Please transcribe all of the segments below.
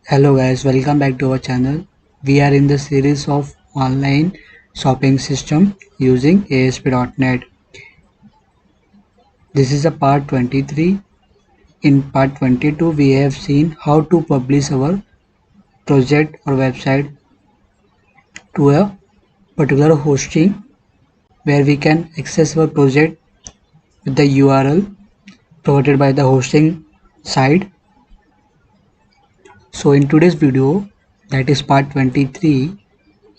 Hello guys, welcome back to our channel. We are in the series of online shopping system using ASP.NET. This is a part 23. In part 22 we have seen how to publish our project or website to a particular hosting where we can access our project with the URL provided by the hosting site. So in today's video, that is part 23,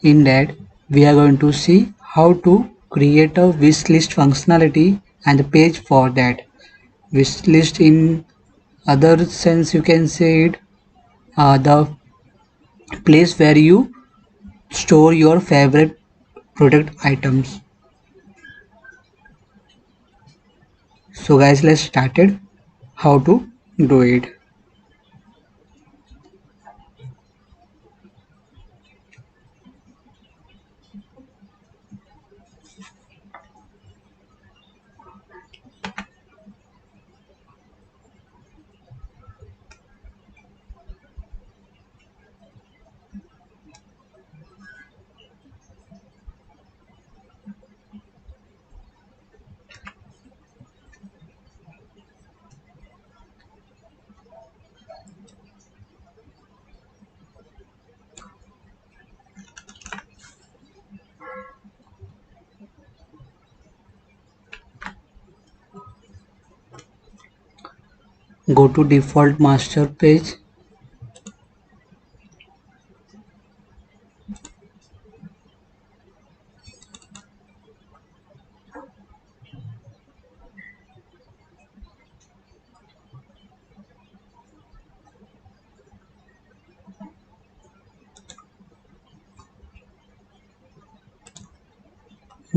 in that we are going to see how to create a wish list functionality and a page for that. Wish list in other sense you can say it the place where you store your favorite product items. So guys, let's start it. How to do it. Go to default master page.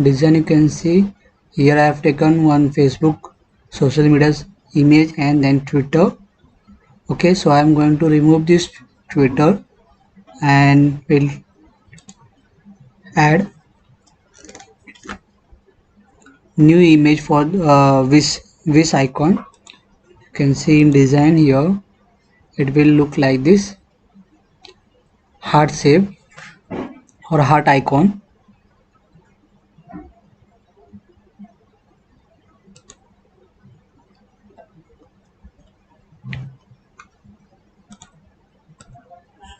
Design you can see here I have taken one Facebook social media's image and then Twitter. Okay, so I am going to remove this Twitter and will add new image for this icon. You can see in design here it will look like this heart shape or heart icon.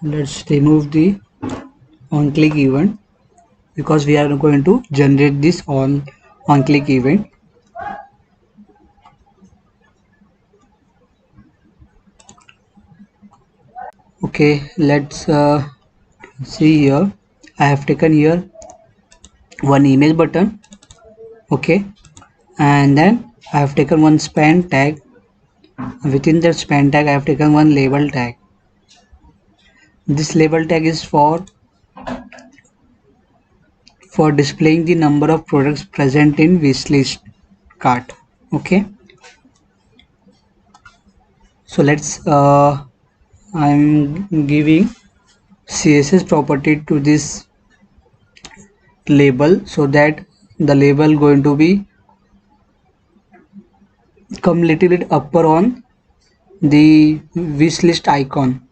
Let's remove the on click event because we are going to generate this on click event. Okay, let's see here. I have taken here one image button. Okay, and then I have taken one span tag. Within that span tag I have taken one label tag. This label tag is for displaying the number of products present in wishlist cart. Okay, so let's I'm giving CSS property to this label so that the label going to be come little bit upper on the wish list icon.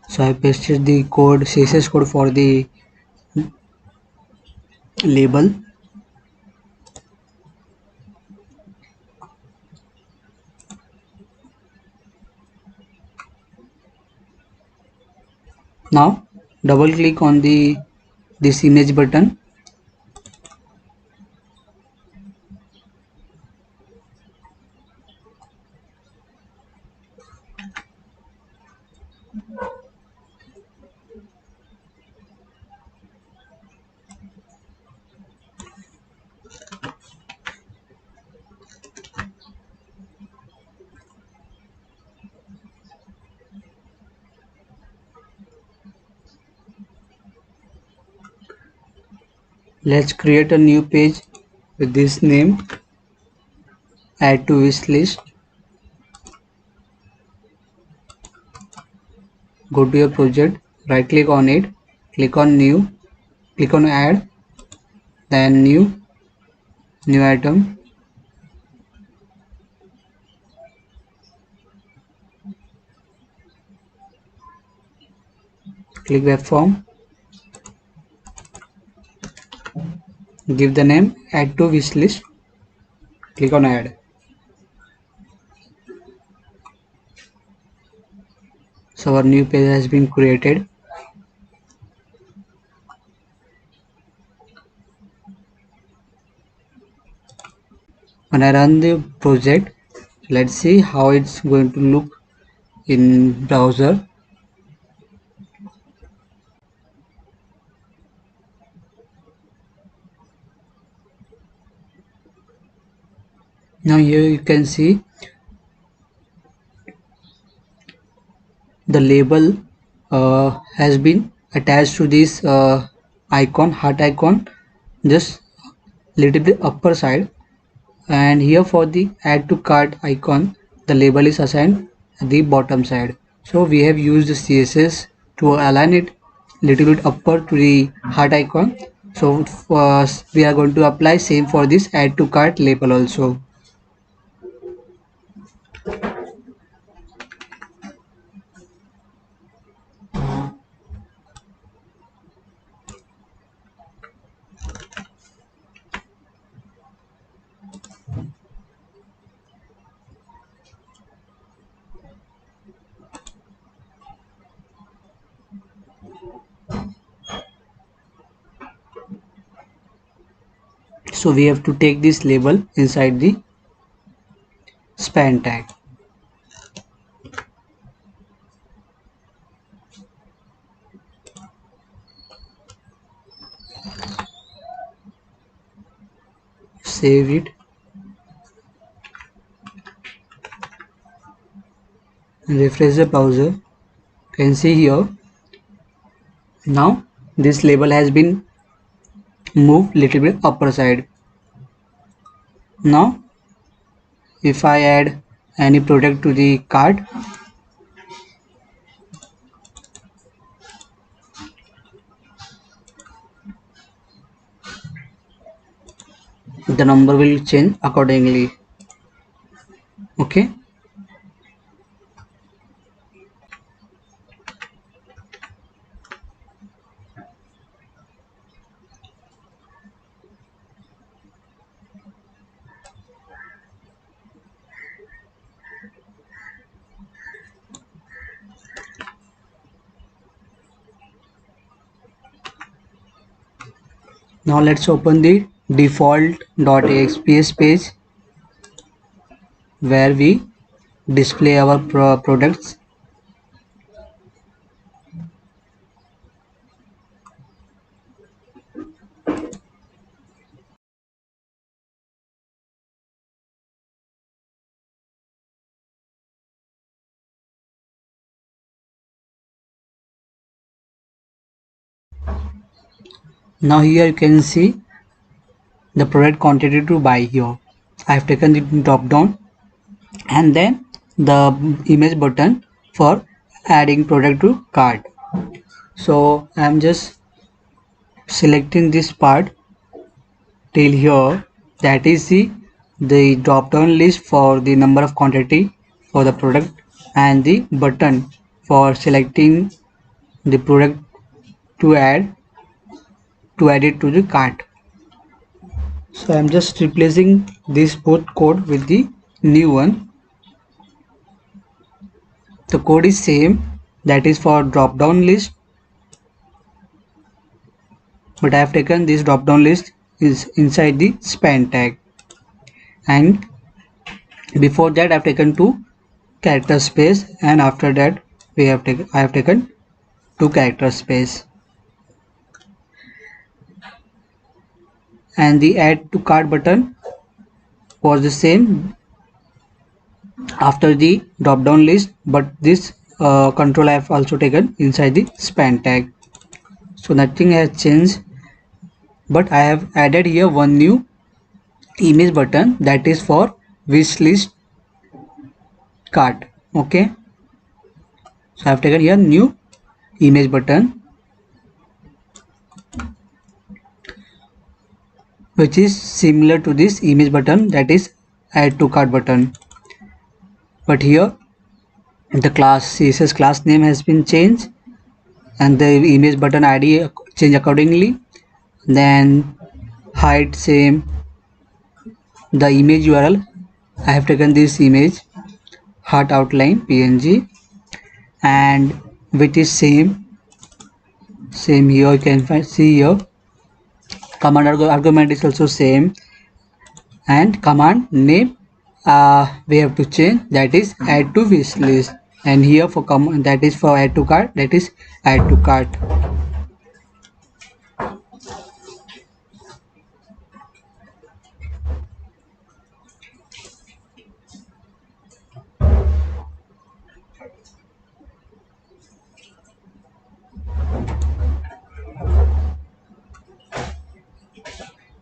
So I pasted the code CSS code for the label. Now double click on the this image button. Let's create a new page with this name add to wish list, go to your project, right click on it, click on new, click on add, then new item, click web form, give the name add to wish list, click on add. So our new page has been created. When I run the project, let's see how it's going to look in browser. Now here you can see the label has been attached to this icon, heart icon, just little bit upper side, and here for the add to cart icon the label is assigned at the bottom side. So we have used the CSS to align it little bit upper to the heart icon. So we are going to apply same for this add to cart label also. So we have to take this label inside the span tag. Save it and refresh the browser. You can see here now this label has been moved little bit upper side. Now if I add any product to the cart, the number will change accordingly. Okay, now let's open the default.axps page where we display our products. Now here you can see the product quantity to buy here. I have taken the drop down and then the image button for adding product to cart. So I am just selecting this part till here, that is the drop down list for the number of quantity for the product and the button for selecting the product to add it to the cart. So I'm just replacing this both code with the new one. The code is same, that is for drop down list, but I have taken this drop down list is inside the span tag, and before that I have taken two character space, and after that I have taken two character space. And the add to cart button was the same after the drop down list, but this control I have also taken inside the span tag. So nothing has changed, but I have added here one new image button, that is for wish list cart. Okay, so I have taken here new image button, which is similar to this image button, that is add to cart button. But here the class CSS class name has been changed and the image button ID change accordingly. Then height same, the image URL I have taken this image heart outline PNG, and width is same here. You can see here command argument is also same, and command name we have to change, that is add to wish list, and here for command that is for add to cart, that is add to cart.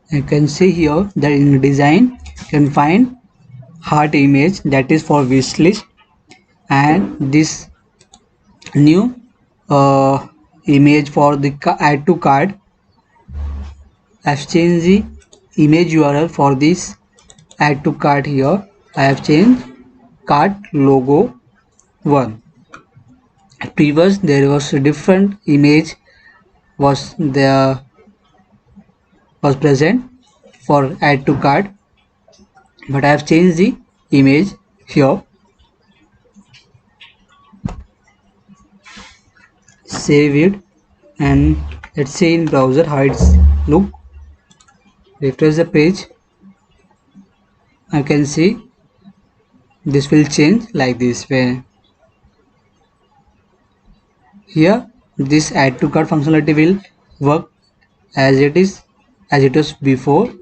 You can see here that in design you can find heart image, that is for wish list, and this new image for the add to cart. I've changed the image URL for this add to cart. Here I have changed cart logo 1. At previous there was a different image was there was present for add to cart, but I have changed the image here. Save it and let's see in browser how it's look. Refresh the page. I can see this will change like this way. Here this add to cart functionality will work as it was before.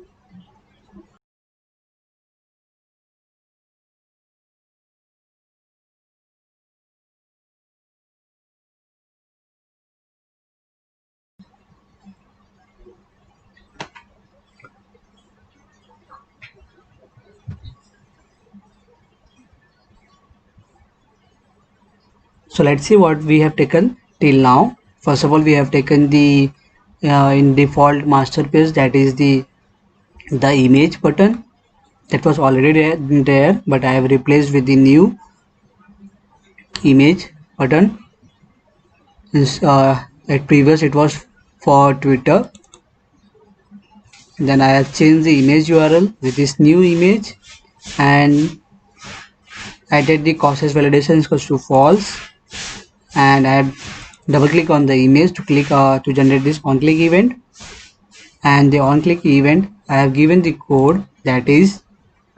So let's see what we have taken till now. First of all, we have taken the in default master page, that is the image button that was already there, but I have replaced with the new image button. At previous it was for Twitter. Then I have changed the image URL with this new image and added the causes validation is equals to false, and I have double click on the image to click to generate this on click event, and the on click event I have given the code, that is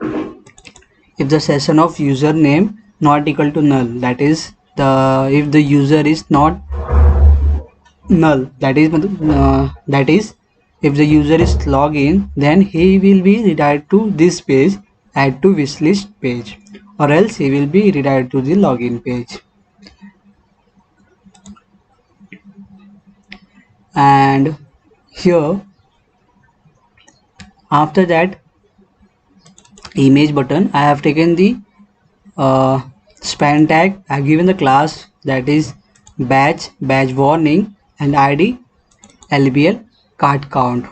if the session of username not equal to null, that is if the user is not null, that is if the user is login, then he will be redirected to this page, add to wishlist page, or else he will be redirected to the login page. And here after that image button I have taken the span tag. I have given the class, that is badge warning, and ID LBL card count.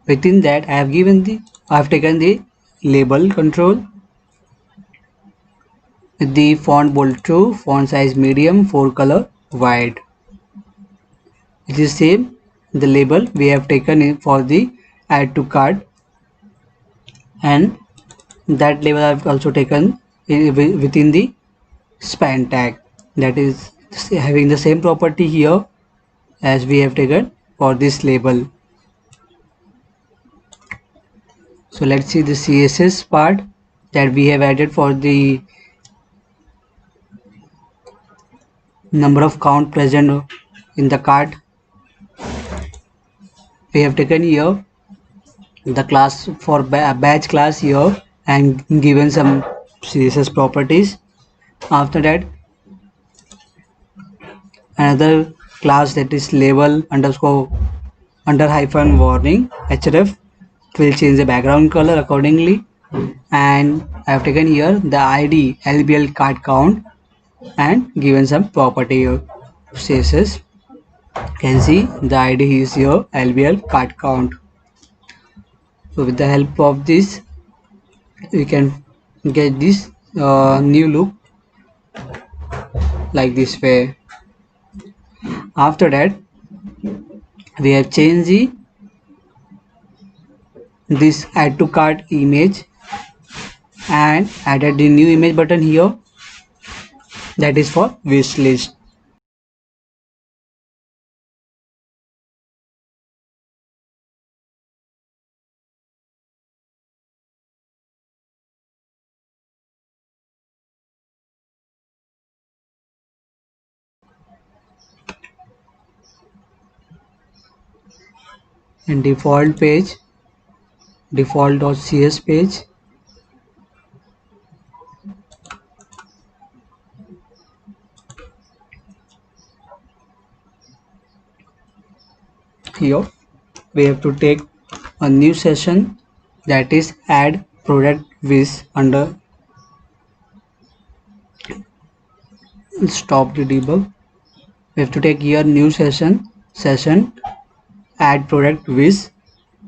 Within that I have taken the label control with the font bold true, font size medium, 4 color white. It is same the label we have taken for the add to cart, and that label I have also taken within the span tag, that is having the same property here as we have taken for this label. So let's see the CSS part that we have added for the number of count present in the cart. We have taken here the class for badge class here and given some CSS properties. After that another class, that is label underscore under hyphen warning href, will change the background color accordingly. and I have taken here the ID LBL card count and given some property CSS. Can see the ID is your LBL card count. So with the help of this, we can get this new look like this way. After that, we have changed this add to cart image and added the new image button here, that is for wish list. And default page, default.cs page, here we have to take a new session, that is add product wish. Under stop the debug, we have to take here new session add product wish.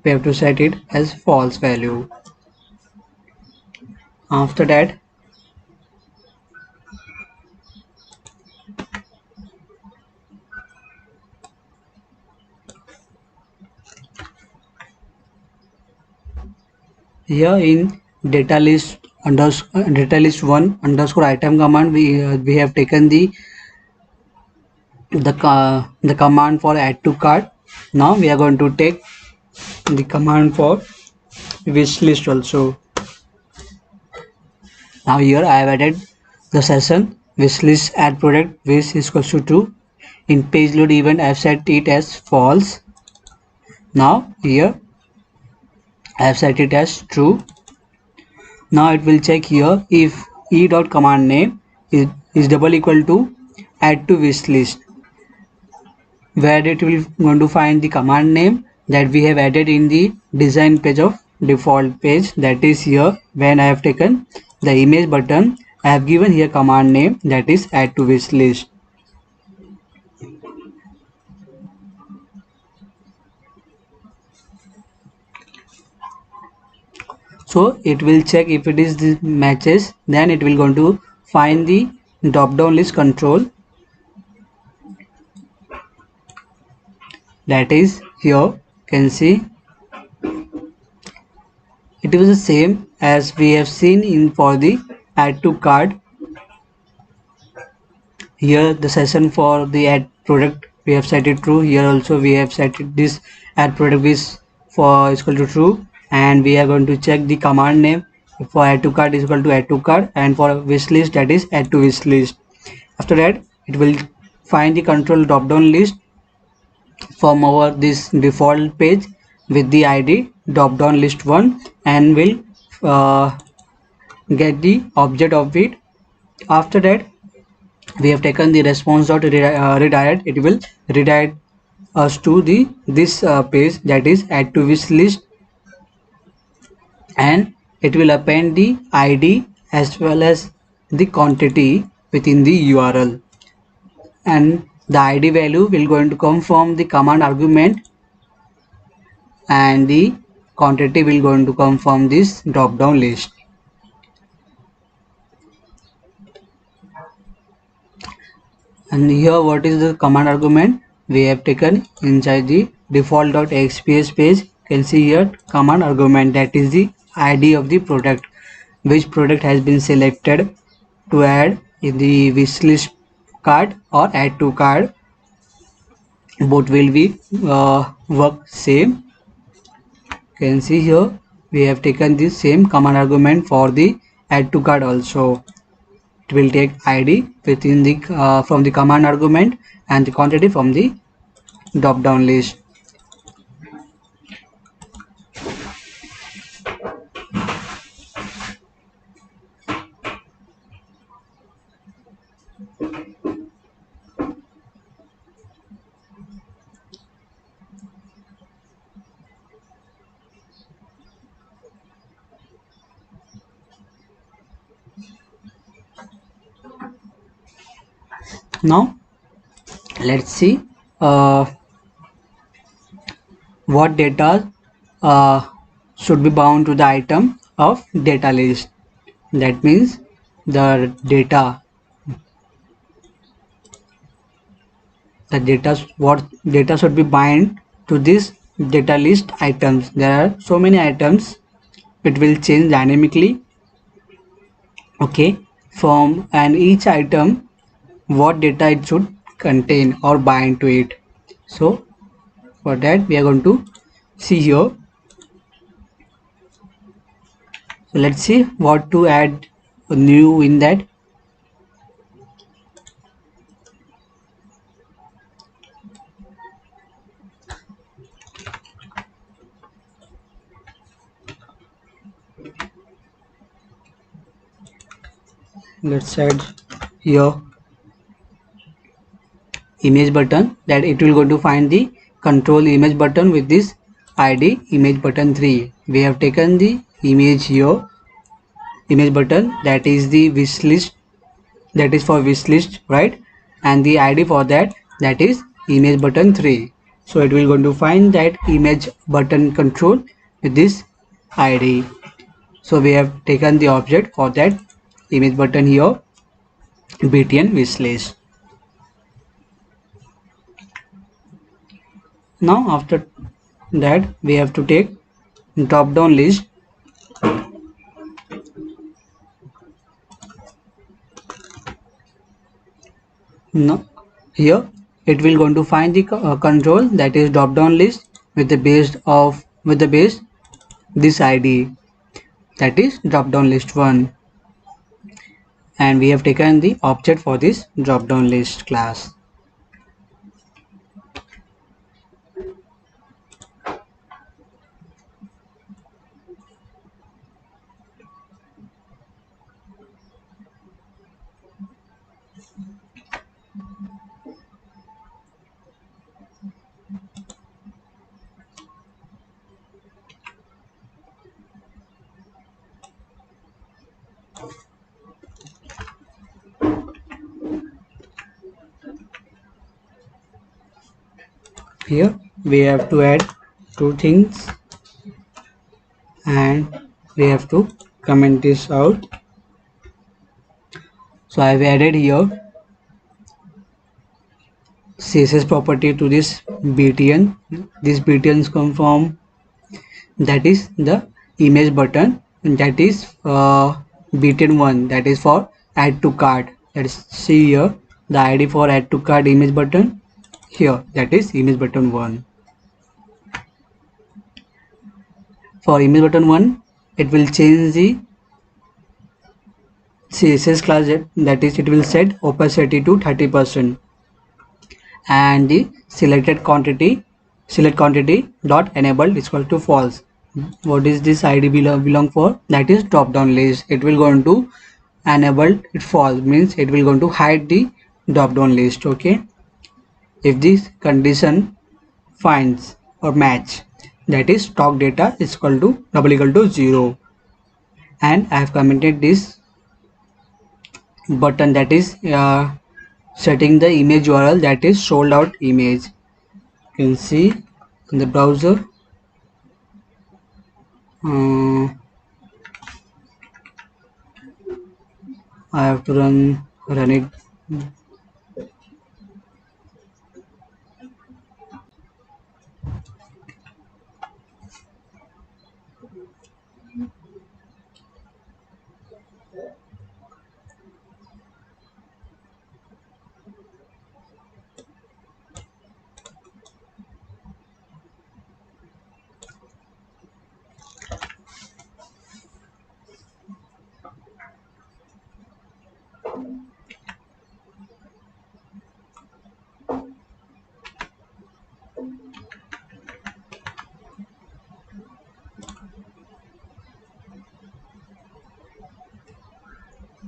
We have to set it as false value. After that, here in data list data list 1 underscore item command, we have taken the command for add to cart. Now we are going to take the command for wish list also. Now here I have added the session wish list add product wish is equals to true. In page load event I have set it as false. Now here I have set it as true. Now it will check here if e dot command name is double equal to add to wish list, where it will going to find the command name that we have added in the design page of default page, that is here. When I have taken the image button, I have given here command name, that is add to wish list. So it will check if it is the matches, then it will going to find the drop down list control, that is here. Can see it was the same as we have seen in for the add to cart. Here the session for the add product we have set it true. Here also we have set it this add product is for is equal to true, and we are going to check the command name for add to cart is equal to add to cart, and for wish list that is add to wish list. After that it will find the control drop down list from our this default page with the id drop down list 1, and will uh, get the object of it. After that we have taken the response dot redirect. It will redirect us to the this page, that is add to wish list, and it will append the id as well as the quantity within the url, and the id value will going to come from the command argument, and the quantity will going to come from this drop down list. And here what is the command argument we have taken inside the default.xps page. Can see here command argument, that is the id of the product, which product has been selected to add in the wishlist card or add to card. Both will be work same. Can see here we have taken the same command argument for the add to card also. It will take id within the from the command argument, and the quantity from the drop down list. Now let's see uh, what data uh, should be bound to the item of data list. That means the data what data should be bind to this data list items. There are so many items, it will change dynamically. Okay, from and each item what data it should contain or bind to it. So for that we are going to see here. So let's see what to add new in that. Let's add here image button, that it will go to find the control image button with this id image button 3. We have taken the image here, image button, that is the wish list, that is for wish list, right? And the id for that, that is image button 3. So it will going to find that image button control with this id. So we have taken the object for that image button here, btn wish list. Now after that we have to take drop down list. No, here it will going to find the control, that is drop down list with the base this id, that is drop down list 1, and we have taken the object for this drop down list class. Here we have to add two things and we have to comment this out. So I have added here css property to this btn. This btns come from, that is the image button, and that is btn1, that is for add to cart. That is, see here the id for add to cart image button here, that is image button 1. For image button 1 it will change the css class, that is it will set opacity to 30% and the select quantity dot enabled is equal to false. What is this id belong for? That is drop down list. It will going to enable it false, means it will going to hide the drop down list. Okay, if this condition finds or match, that is stock data is equal to 0, and I have commented this button, that is setting the image url, that is sold out image. You can see in the browser. I have to run it.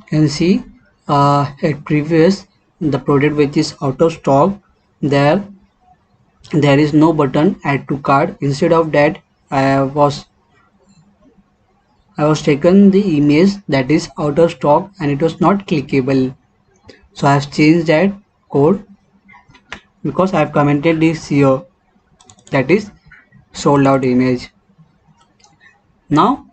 Can see at previous the product which is out of stock, there is no button add to cart. Instead of that, I was taken the image that is out of stock and it was not clickable. So I have changed that code because I have commented this here, that is sold out image. Now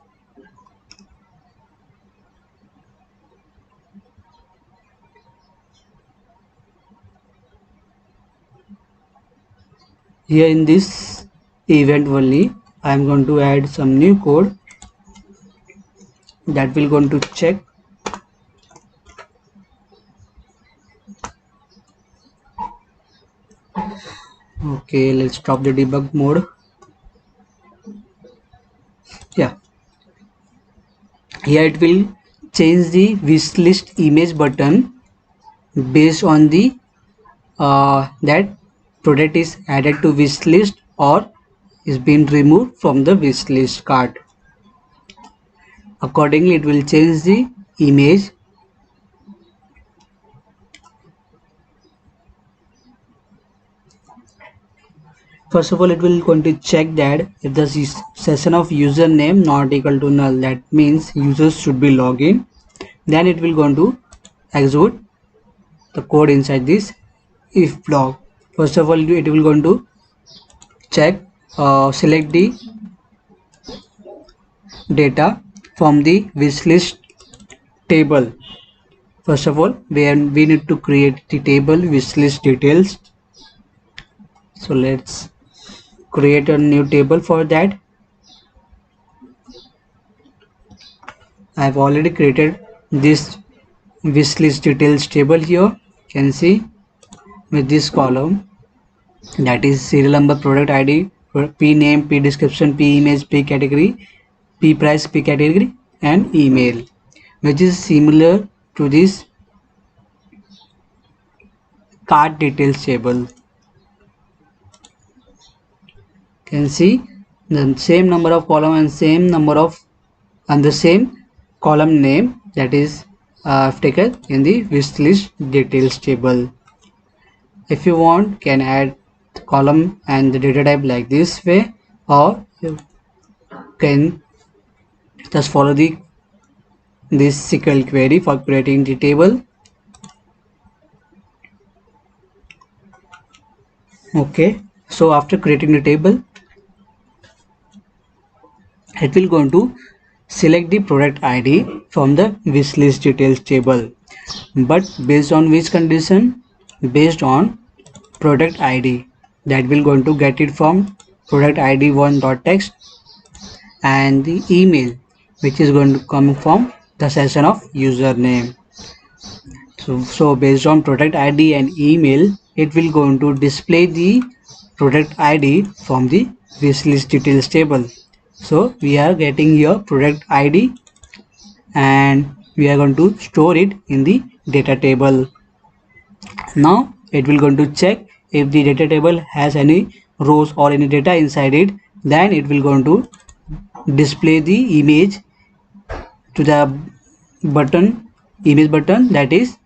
here in this event only I am going to add some new code that will going to check. Okay, let's stop the debug mode. Yeah, here it will change the wishlist image button based on the that product is added to wishlist or is being removed from the wishlist cart. Accordingly, it will change the image. First of all, it will going to check that if the session of username not equal to null, that means users should be logged in. Then it will going to execute the code inside this if block. First of all, it will going to check, select the data from the wishlist table. First of all, we need to create the table wishlist details. So let's create a new table for that. I have already created this wishlist details table here. You can see with this column, that is serial number, product ID, p name, p description, p image, p category, p price, p category, and email, which is similar to this cart details table. You can see the same number of column and same number of and the same column name, that is taken in the wishlist details table. If you want, can add the column and the data type like this way, or you can just follow this SQL query for creating the table. Okay, so after creating the table, it will going to select the product ID from the wishlist details table, but based on which condition? Based on product ID, that will going to get it from product ID 1.text, and the email which is going to come from the session of username. So based on product ID and email, it will going to display the product ID from the wishlist details table. So we are getting here product ID, and we are going to store it in the data table. Now it will going to check if the data table has any rows or any data inside it. Then it will going to display the image to the button, image button, that is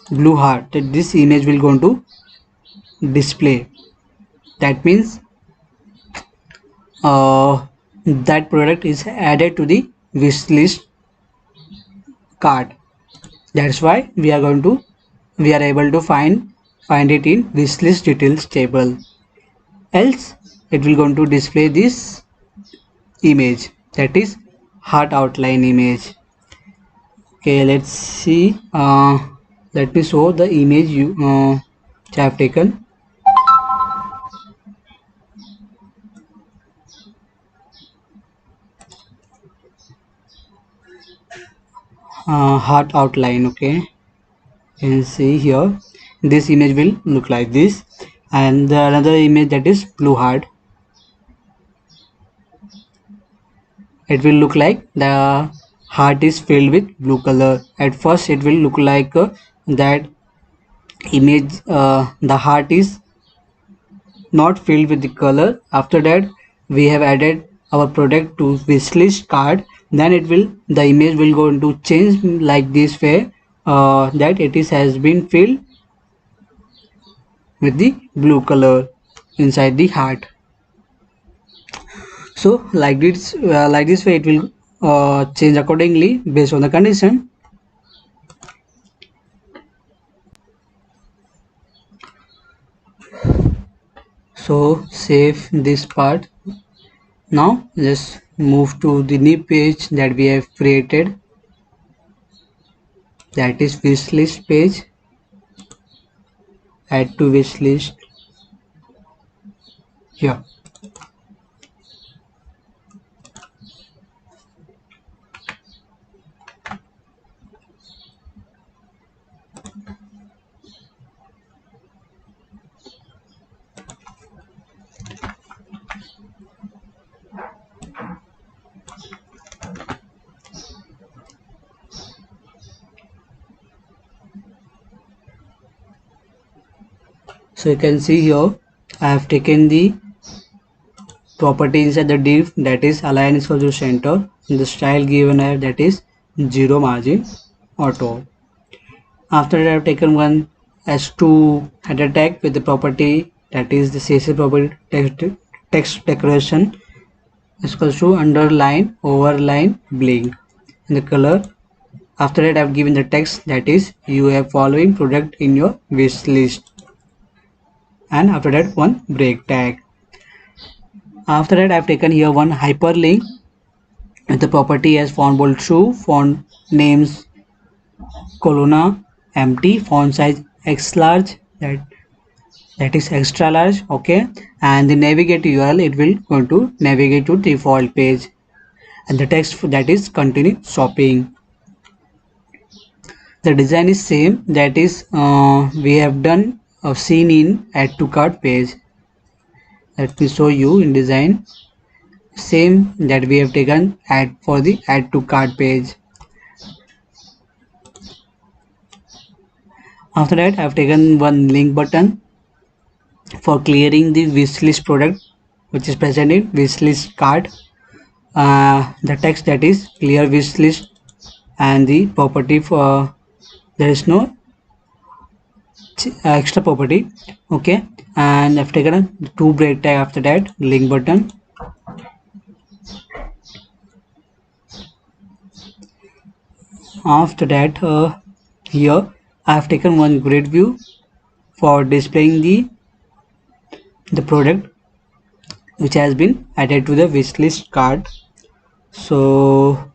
blue heart, that this image will going to display. That means that product is added to the wish list cart. That's why we are able to find it in wish list details table. Else it will going to display this image, that is heart outline image. Okay, let's see. Let me show the image which I have taken. Heart outline. Okay, you can see here. This image will look like this, and the another image, that is blue heart. It will look like the heart is filled with blue color. At first, it will look like that image. The heart is not filled with the color. After that, we have added our product to wishlist card. Then the image will go into change like this way, that it is has been filled with the blue color inside the heart. So like this way it will change accordingly based on the condition. So save this part. Now let's move to the new page that we have created, that is wishlist page. Add to wishlist here. So you can see here I have taken the property inside the div, that is align is equal to center, and the style given here, that is zero margin auto. After that I have taken one S2 header tag with the property, that is the CSS property text decoration is equal to underline overline blink, and the color. After that I have given the text, that is you have following product in your wish list, and after that one break tag. After that I have taken here one hyperlink with the property as font bold true, font names colonna empty, font size x large, that is extra large, okay, and the navigate URL, it will going to navigate to default page, and the text that is continue shopping. The design is same, that is we have done seen in add to cart page. Let me show you in design, same that we have taken add for the add to cart page. After that I have taken one link button for clearing the wishlist product which is present in wishlist cart. The text, that is clear wishlist, and the property for there is no extra property, okay, and I've taken a two break tag. After that link button. After that here I have taken one grid view for displaying the product which has been added to the wishlist cart. So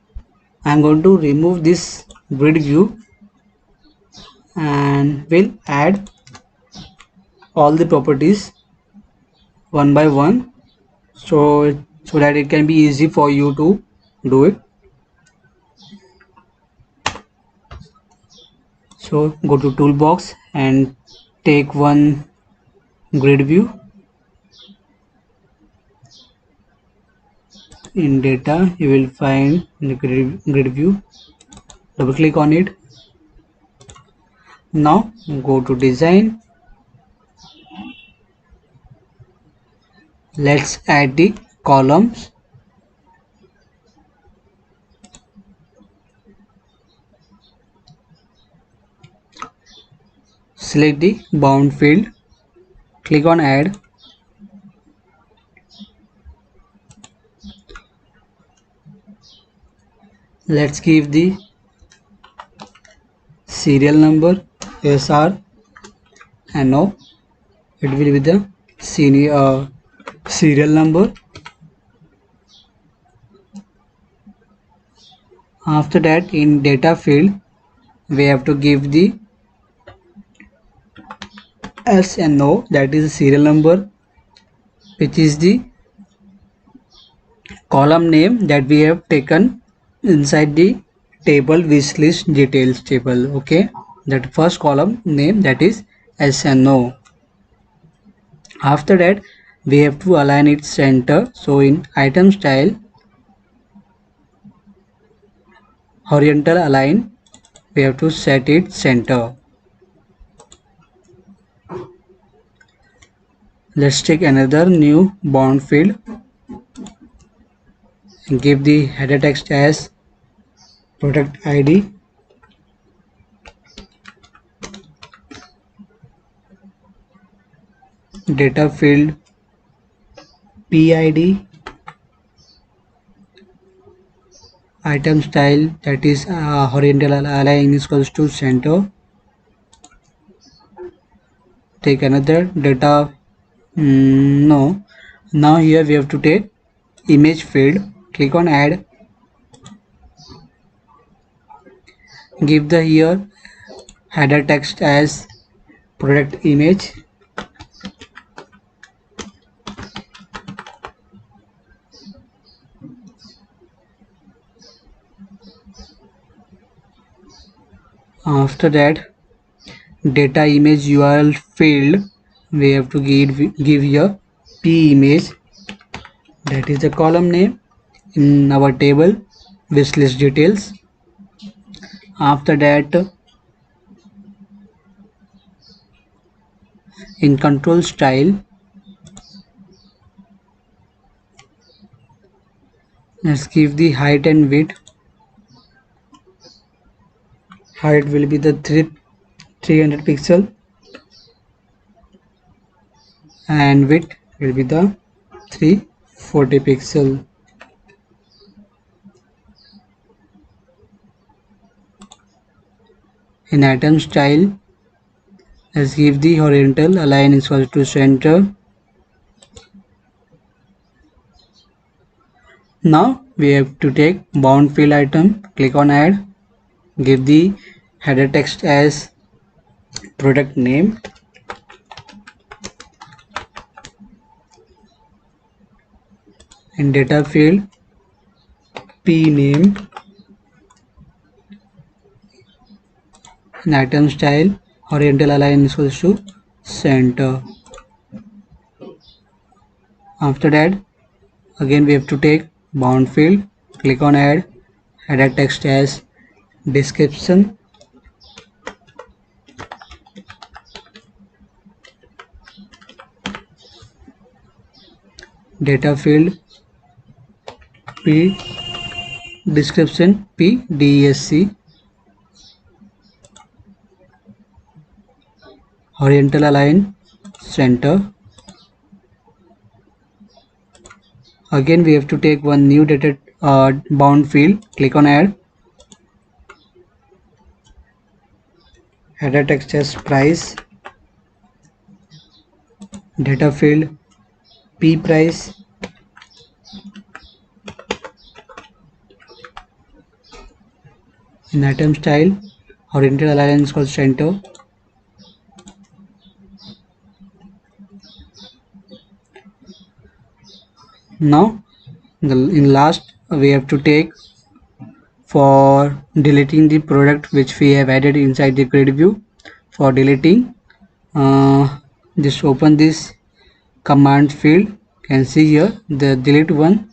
I'm going to remove this grid view and will add all the properties one by one, so that it can be easy for you to do it. So go to toolbox and take one grid view. In data you will find the grid view, double click on it. Now go to design, let's add the columns. Select the bound field, click on add. Let's give the serial number SR and no, it will be the senior serial number. After that in data field we have to give the SNO, that is the serial number, which is the column name that we have taken inside the table wishlist details table, okay, that first column name, that is SNO. After that we have to align its center, so in item style horizontal align we have to set it center. Let's take another new bound field and give the header text as product ID, data field PID, item style, that is horizontal align is equals to center. Take another data No. Now here we have to take image field, click on add, give the here header text as product image. After that, data image URL field, we have to give here p image, that is the column name in our table wishlist details. After that, in control style, let's give the height and width. Height will be the 300 pixel and width will be the 340 pixel. In item style, let's give the horizontal align equals to center. Now we have to take bound field item, click on add, give the header text as product name, in data field p name, in item style horizontal align equals to center. After that, again we have to take bound field, click on add, header text as description, data field p description pdesc, horizontal align center. Again we have to take one new data bound field, click on add, header text as price, data field p price, in item style horizontal align equals center. Now in last we have to take for deleting the product which we have added inside the grid view. For deleting, just open this command field, can see here the delete one,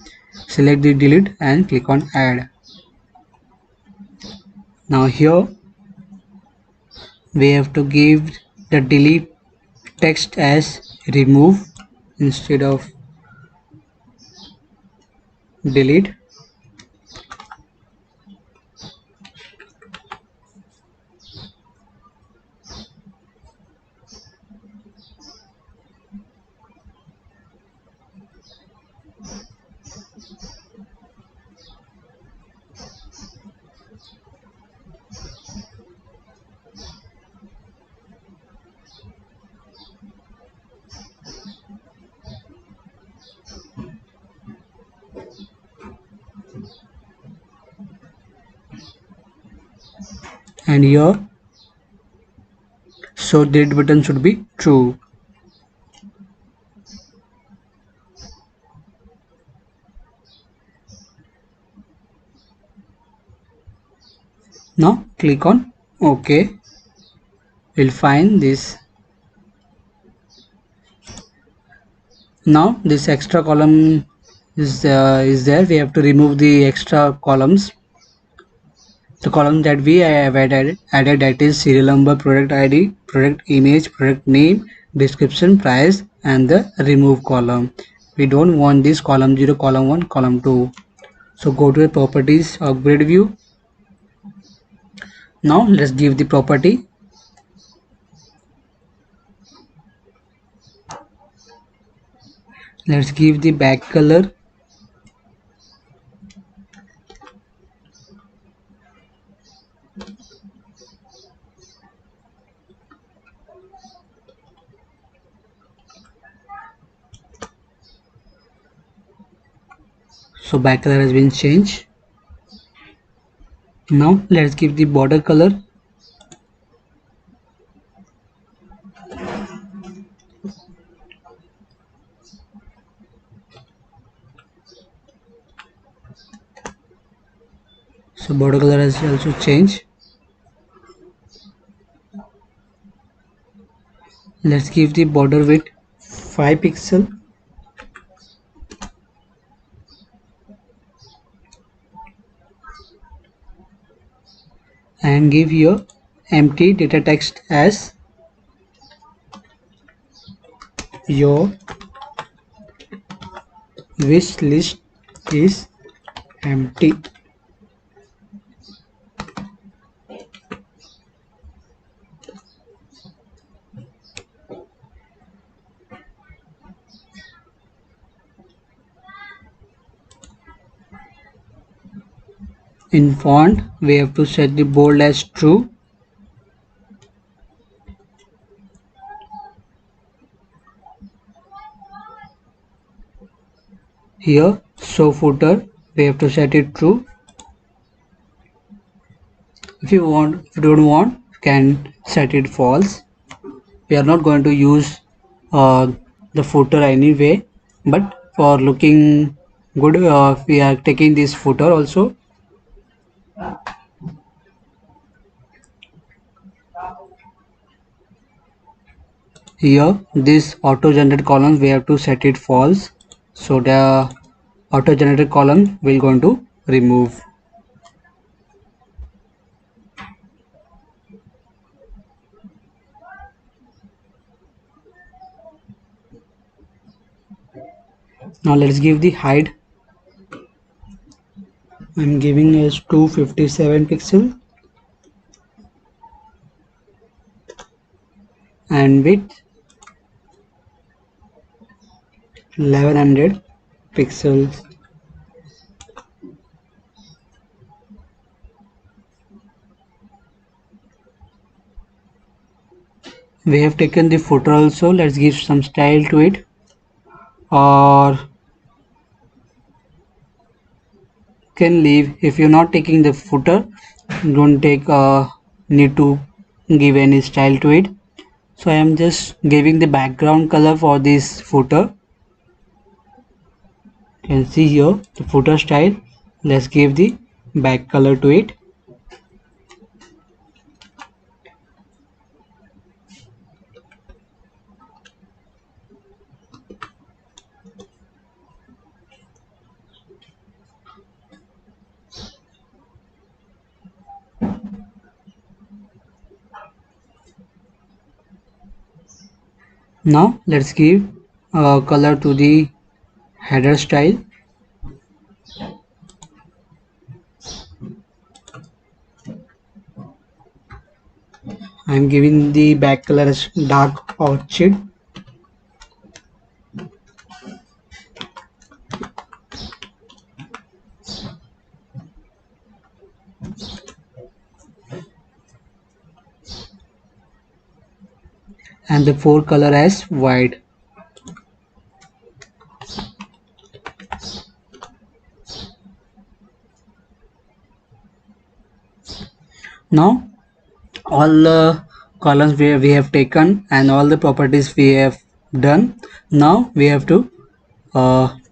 select the delete and click on add. Now here we have to give the delete text as remove instead of delete. And here so delete button should be true. Now click on OK. We'll find this. Now this extra column is there. We have to remove the extra columns. The column that we have added that is serial number, product ID, product image, product name, description, price, and the remove column. We don't want this column 0, column 1, column 2. So go to the properties of grid view. Now let's give the property. Let's give the back color. So back color has been changed. Now let's give the border color. So border color has also changed. Let's give the border width 5 pixel and give your empty data text as your wish list is empty. In font, we have to set the bold as true. Here, show footer, we have to set it true. If you don't want, you can set it false. We are not going to use uh, the footer anyway, but for looking good, we are taking this footer also. Here, this auto generated columns we have to set it false, so the auto generated column will going to remove. Now let's give the height. I'm giving as 257 pixel and width 1100 pixels. We have taken the footer also. Let's give some style to it, or can leave. If you're not taking the footer, don't take need to give any style to it. So I am just giving the background color for this footer. You can see here the footer style. Let's give the back color to it. Now let's give color to the header style. I am giving the back color as dark orchid. And the fore color as white. Now all the columns we have taken and all the properties we have done. Now we have to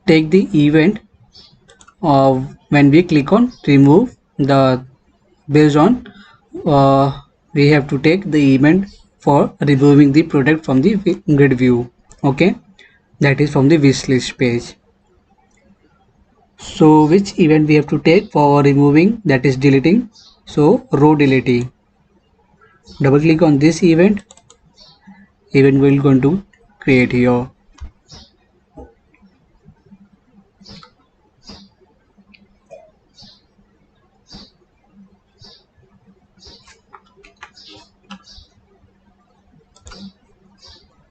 take the event when we click on remove the based on we have to take the event for removing the product from the grid view. Okay, that is from the wish list page. So which event we have to take for removing, that is deleting. So row deleting, double click on this event will going to create here.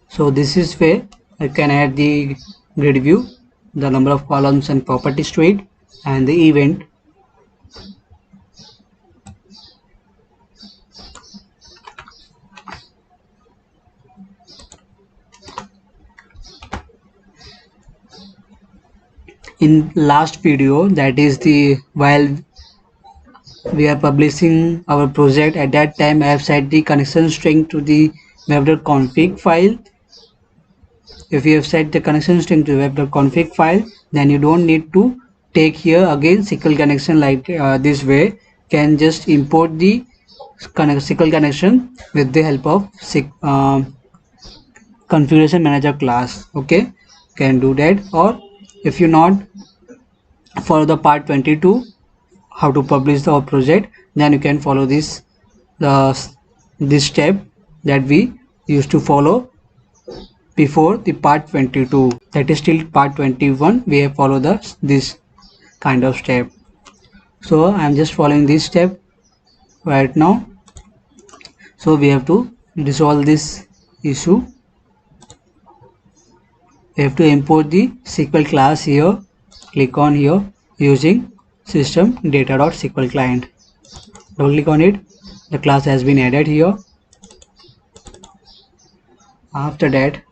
So this is where I can add the grid view, the number of columns and properties to it, and the event. in last video, that is the while we are publishing our project, at that time I have set the connection string to the web.config file. If you have set the connection string to web.config file, then you don't need to take here again SQL connection like this way. Can just import the SQL connection with the help of configuration manager class. Okay, can do that. Or if you not follow the part 22 how to publish the project, then you can follow this step that we used to follow before the part 22. That is still part 21 we have followed this kind of step. So I'm just following this step right now. So we have to resolve this issue. We have to import the SQL class here. Click on here using system data.sql client. Double click on it. The class has been added here. After that,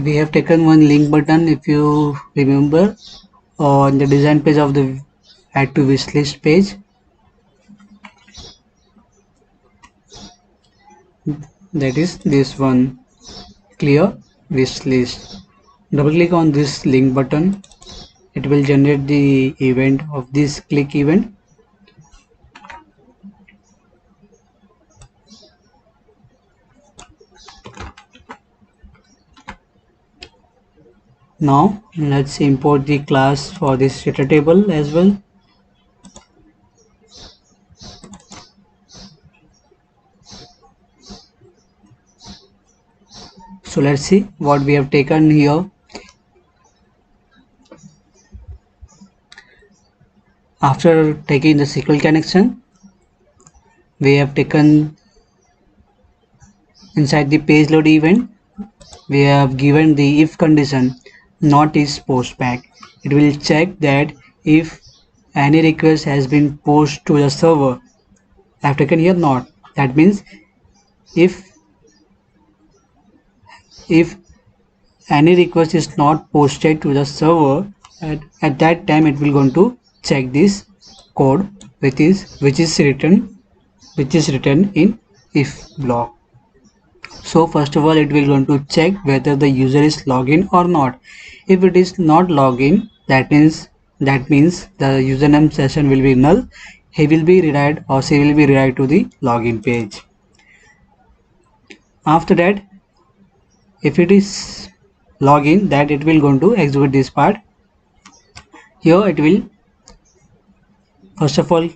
we have taken one link button, if you remember, on the design page of the add to wishlist page. That is this one, clear wish list. Double click on this link button. It will generate the event of this click event. Now let's import the class for this data table as well. So let's see what we have taken here. After taking the SQL connection, we have taken inside the page load event, we have given the if condition not is post back. It will check that if any request has been posted to the server. I have taken here not. That means if any request is not posted to the server, at that time it will going to check this code which is written in if block. So first of all it will going to check whether the user is login or not. If it is not login, that means the username session will be null. He will be redirected or she will be redirected to the login page. After that, if it is login, that it will going to execute this part. Here it will first of all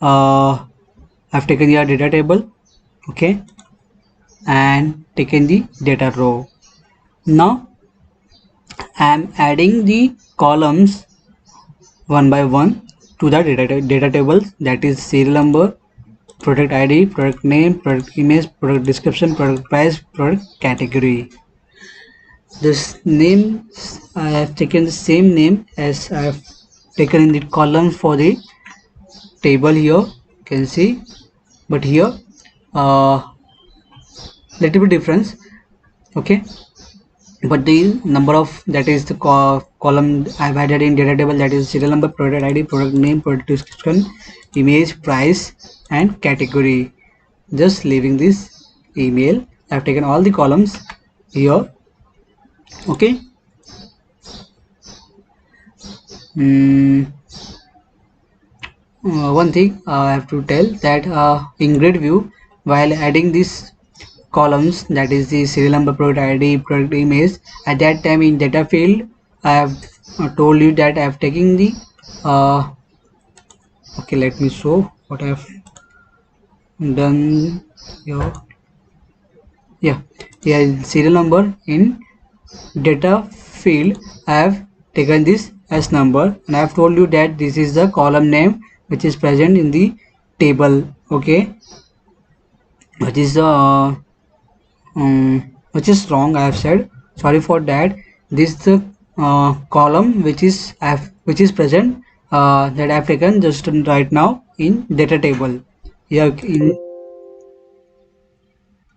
I've taken your data table, okay, and taken the data row. Now I am adding the columns one by one to the data tables, that is serial number, product ID, product name, product image, product description, product price, product category. This name, I have taken the same name as I have taken in the columns for the table here, you can see, but here little bit difference, okay. but the number of, that is the column I've added in data table, that is serial number, product ID, product name, product description, image, price and category. Just leaving this email, I've taken all the columns here. Okay. One thing I have to tell that in grid view, while adding these columns, that is the serial number, product ID, product image, at that time in data field I have told you that I have taken the okay, let me show what I have done here. Yeah, here in serial number in data field I have taken this as number, and I have told you that this is the column name which is present in the table. Okay, which is which is wrong, I have said, sorry for that. This is the column which is present, that I have taken just right now in data table here in,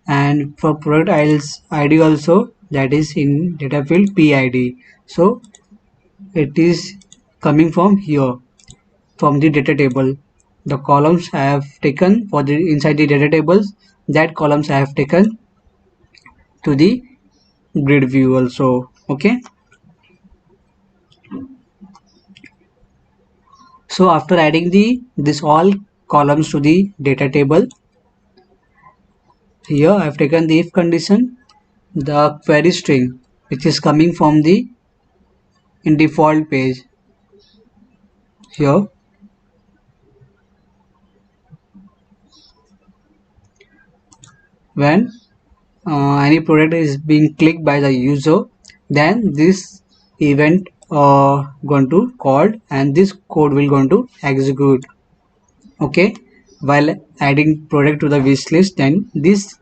and for product ID also, that is in data field PID. So it is coming from here, from the data table. The columns I have taken for the inside the data tables, that columns I have taken to the grid view also. Okay, so after adding the this all columns to the data table, here I have taken the if condition, the query string which is coming from the in default page here. When any product is being clicked by the user, then this event going to called and this code will going to execute. Okay, while adding product to the wish list, then this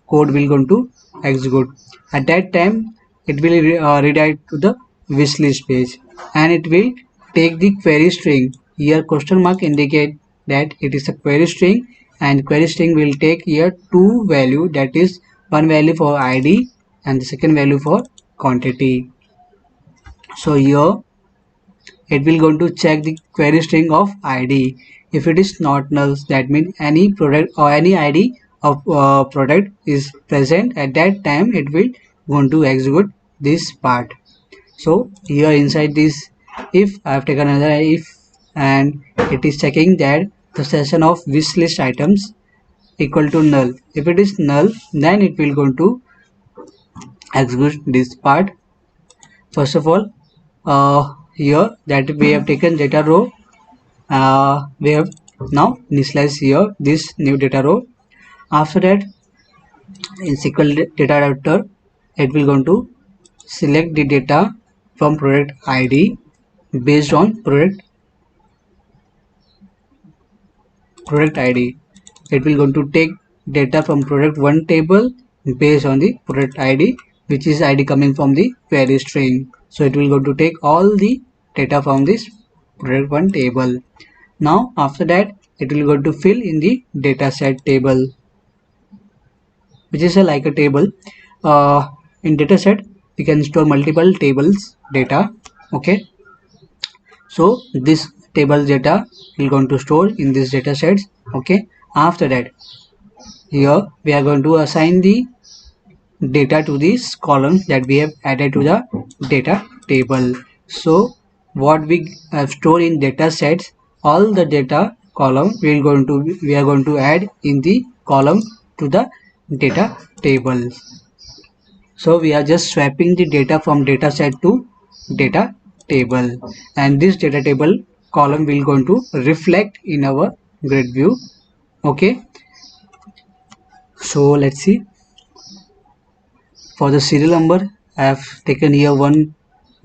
code will going to execute. At that time it will redirect to the wish list page, and it will take the query string. Here question mark indicate that it is a query string, and query string will take here two value, that is one value for ID and the second value for quantity. So here it will going to check the query string of ID. If it is not null, that means any product or any ID of product is present, at that time it will going to execute this part. So here inside this, if I have taken another if, and it is checking that the session of wish list items equal to null. If it is null, then it will going to execute this part. First of all, here that we have taken data row, we have now initialize here this new data row. After that, in SQL data adapter, it will going to select the data from product ID based on product ID. It will going to take data from product one table based on the product ID, which is ID coming from the query string. So it will going to take all the data from this product one table. Now after that, it will go to fill in the dataset table, which is like a table. In dataset we can store multiple tables data. Okay, so this table data will going to store in this data sets. Okay, after that, here we are going to assign the data to these columns that we have added to the data table. So what we have stored in data sets, all the data column we are going to add in the column to the data table. So we are just swapping the data from data set to data table, and this data table column will going to reflect in our grid view. Okay, so let's see. For the serial number, I have taken here one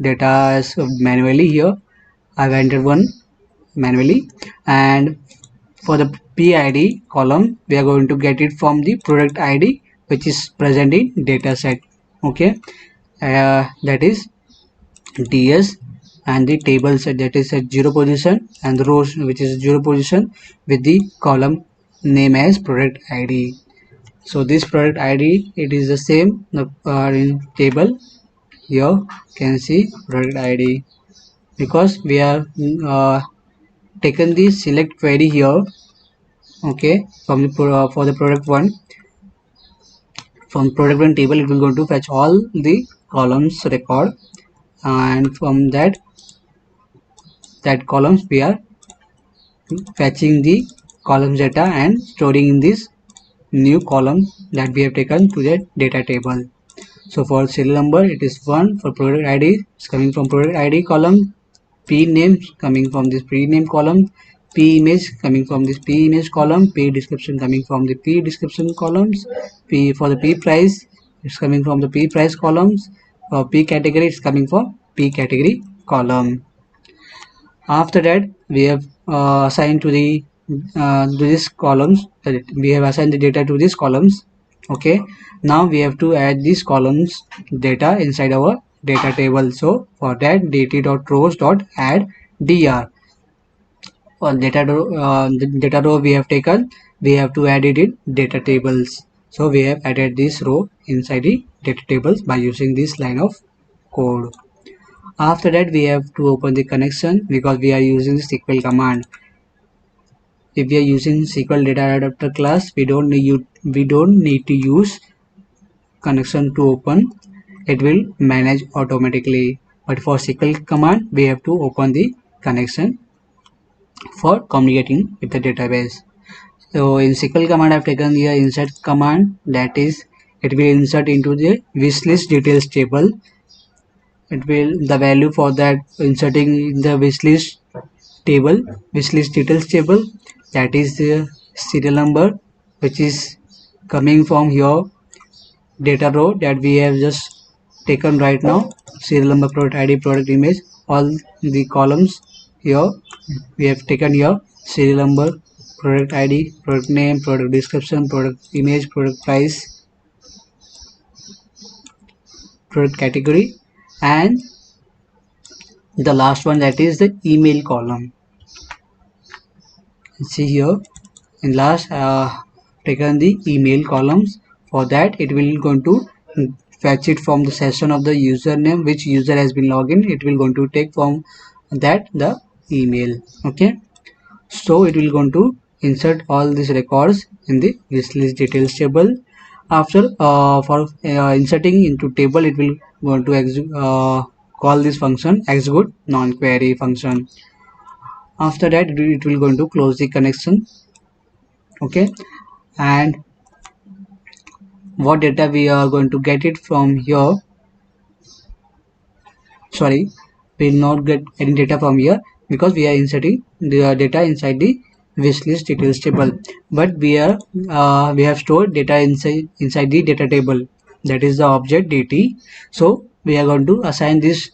data as manually. Here I have entered one manually, and for the PID column we are going to get it from the product ID which is present in dataset. Okay, that is DS, and the table set that is at 0 position, and the rows which is 0 position with the column name as product ID. So this product ID, it is the same in table here you can see product id, because we have taken the select query here. Okay, from the for the product one, from product one table it will go to fetch all the columns record, and from that columns we are fetching the columns data and storing in this new column that we have taken to the data table. So for serial number it is 1, for product id it's coming from product id column, p name coming from this p name column, p image coming from this p image column, p description coming from the p description columns, p for the p price it's coming from the p price columns, for p category it's coming from p category column. After that we have assigned to these columns, we have assigned the data to these columns. Okay, now we have to add these columns data inside our data table. So for that dt.rows.add dr, for the data row we have taken, we have to add it in data tables. So we have added this row inside the data tables by using this line of code. After that we have to open the connection, because we are using the SQL command. If we are using SQL data adapter class, we don't need to use connection to open, it will manage automatically. But for SQL command we have to open the connection for communicating with the database. So in SQL command I have taken the insert command, that is it will insert into the wishlist details table. It will the value for that inserting in the wishlist details table, that is the serial number which is coming from your data row that we have just taken right now. Serial number, product id, product image, all the columns here we have taken here: serial number, product id, product name, product description, product image, product price, product category, and the last one, that is the email column. See here in last taken the email columns. For that it will going to fetch it from the session of the username which user has been logged in. It will going to take from that the email. Okay, so it will going to insert all these records in the wishlist details table. After for inserting into table, it will going to call this function execute non-query function. After that it will going to close the connection. Okay, and what data we are going to get it from here, sorry, we will not get any data from here because we are inserting the data inside the wishlist details table. But we have stored data inside the data table, that is the object dt. So we are going to assign this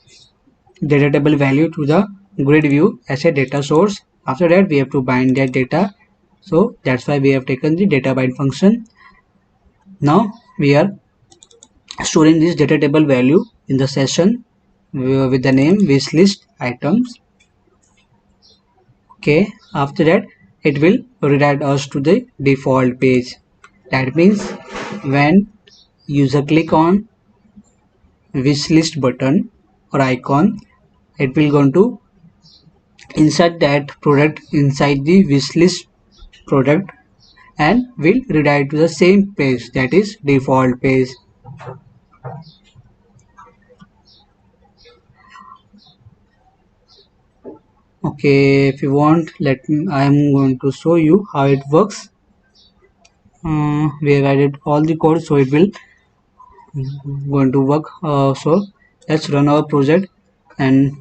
data table value to the grid view as a data source. After that we have to bind that data, so that's why we have taken the data bind function. Now we are storing this data table value in the session with the name wishlist items. Okay, after that it will redirect us to the default page. That means when user click on wishlist button or icon, it will going to insert that product inside the wishlist product and will redirect to the same page, that is default page. Okay, if you want, let me, I am going to show you how it works. We have added all the code, so it will going to work. So let's run our project and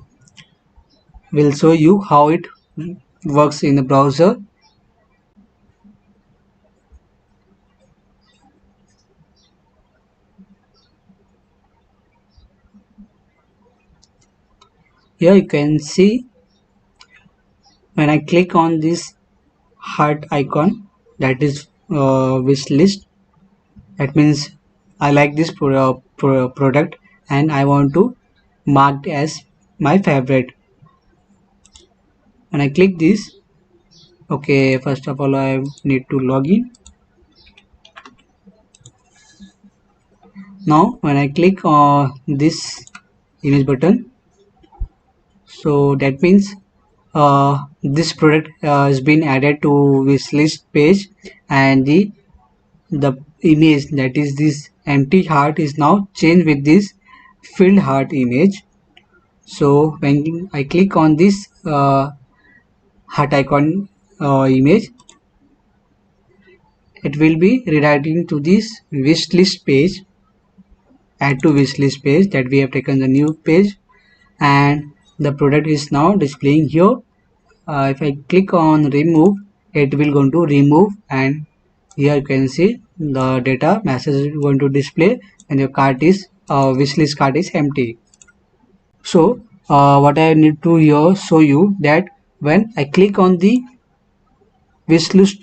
we'll show you how it works in the browser. Here you can see when I click on this heart icon, that is wish list, that means I like this product and I want to mark it as my favorite. When I click this, okay, first of all I need to log in. Now when I click on this image button. So that means this product has been added to wishlist page, and the image, that is this empty heart, is now changed with this filled heart image. So when I click on this heart icon image, it will be redirecting to this wishlist page, add to wishlist page, that we have taken the new page, and the product is now displaying here. If I click on remove, it will going to remove, and here you can see the data message is going to display, and your cart is wishlist cart is empty. So what I need to here show you that when I click on the wishlist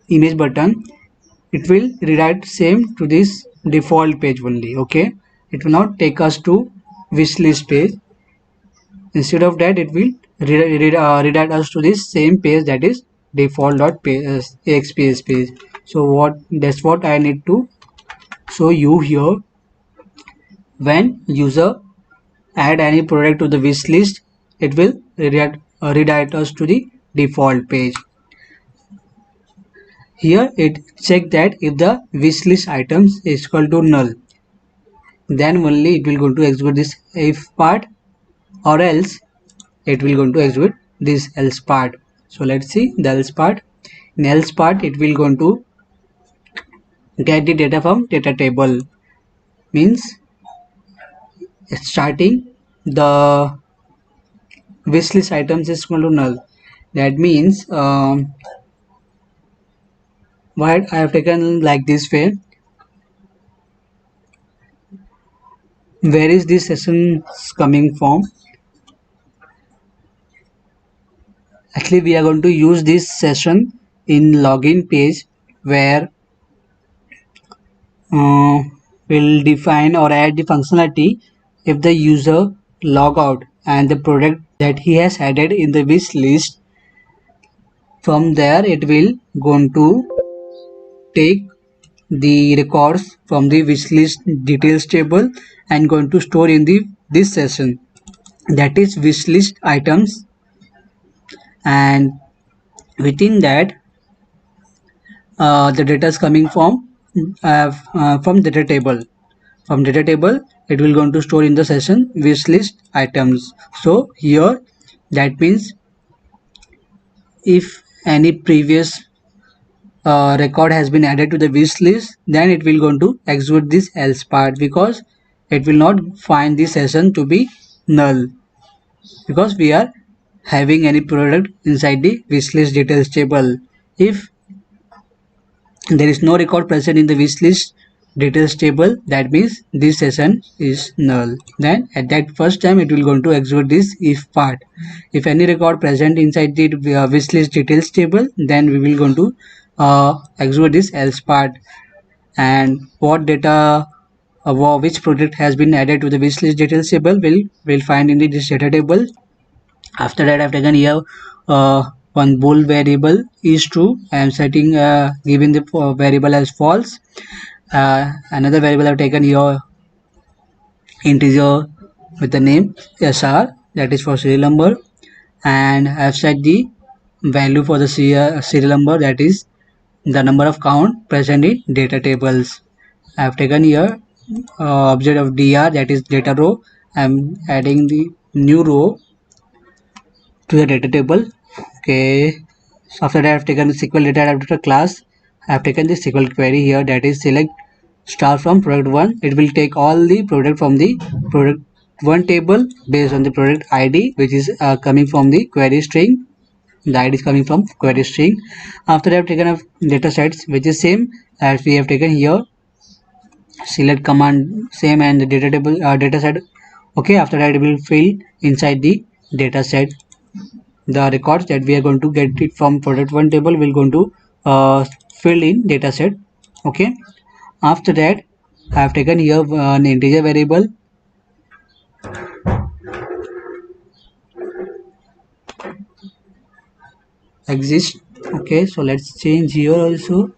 image button, it will redirect same to this default page only. Okay, it will not take us to wishlist page. Instead of that, it will redirect us to this same page, that is default.axps page. So that's what I need to show you here. When user add any product to the wish list, it will redirect us to the default page. Here it check that if the wish list items is equal to null, then only it will go to execute this if part, or else it will going to execute this else part. So let's see the else part. In else part, it will going to get the data from data table, means starting the wishlist items is equal to null. That means what I have taken like this way. Where is this session coming from? Actually, we are going to use this session in login page, where will define or add the functionality if the user log out and the product that he has added in the wish list. From there, it will going to take the records from the wish list details table and going to store in the this session, that is wish list items, and within that the data is coming from data table. From data table, it will going to store in the session wish list items. So here, that means if any previous record has been added to the wish list, then it will going to execute this else part, because it will not find the session to be null, because we are having any product inside the wish list details table. If there is no record present in the wish list details table, that means this session is null. Then at that first time, it will going to execute this if part. If any record present inside the wish list details table, then we will going to execute this else part. And what data which product has been added to the wish list details table will find in this data table. After that, I've taken here one bool variable is true. I am setting giving the variable as false. Another variable I've taken here integer with the name SR, that is for serial number, and I've set the value for the serial number, that is the number of count present in data tables. I've taken here object of dr, that is data row. I'm adding the new row to the data table. Okay, so after that, I've taken the SQL data adapter class. I've taken the SQL query here, that is select star from product 1. It will take all the product from the product 1 table based on the product ID, which is coming from the query string. The ID is coming from query string. After that, I've taken a data sets which is same as we have taken here. Select command same, and the data table data set. Okay, after that, it will fill inside the data set the records that we are going to get it from product 1 table will going to fill in data set. Okay, after that, I have taken here an integer variable exist. Okay, so let's change here also.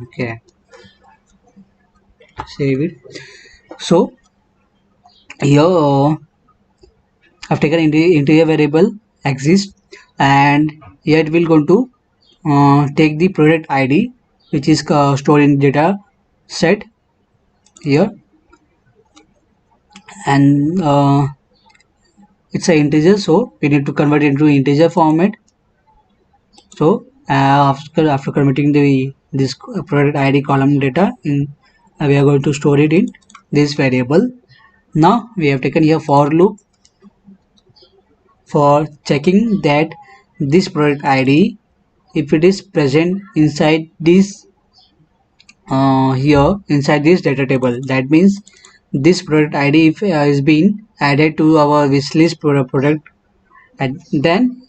Okay, save it. So here I've taken integer variable exist, and here it will going to take the product ID which is stored in data set here, and it's an integer, so we need to convert it into integer format. So after converting the this product ID column data in, we are going to store it in this variable. Now we have taken here for loop for checking that this product ID, if it is present inside this here inside this data table, that means this product ID if, is being added to our wishlist product, and then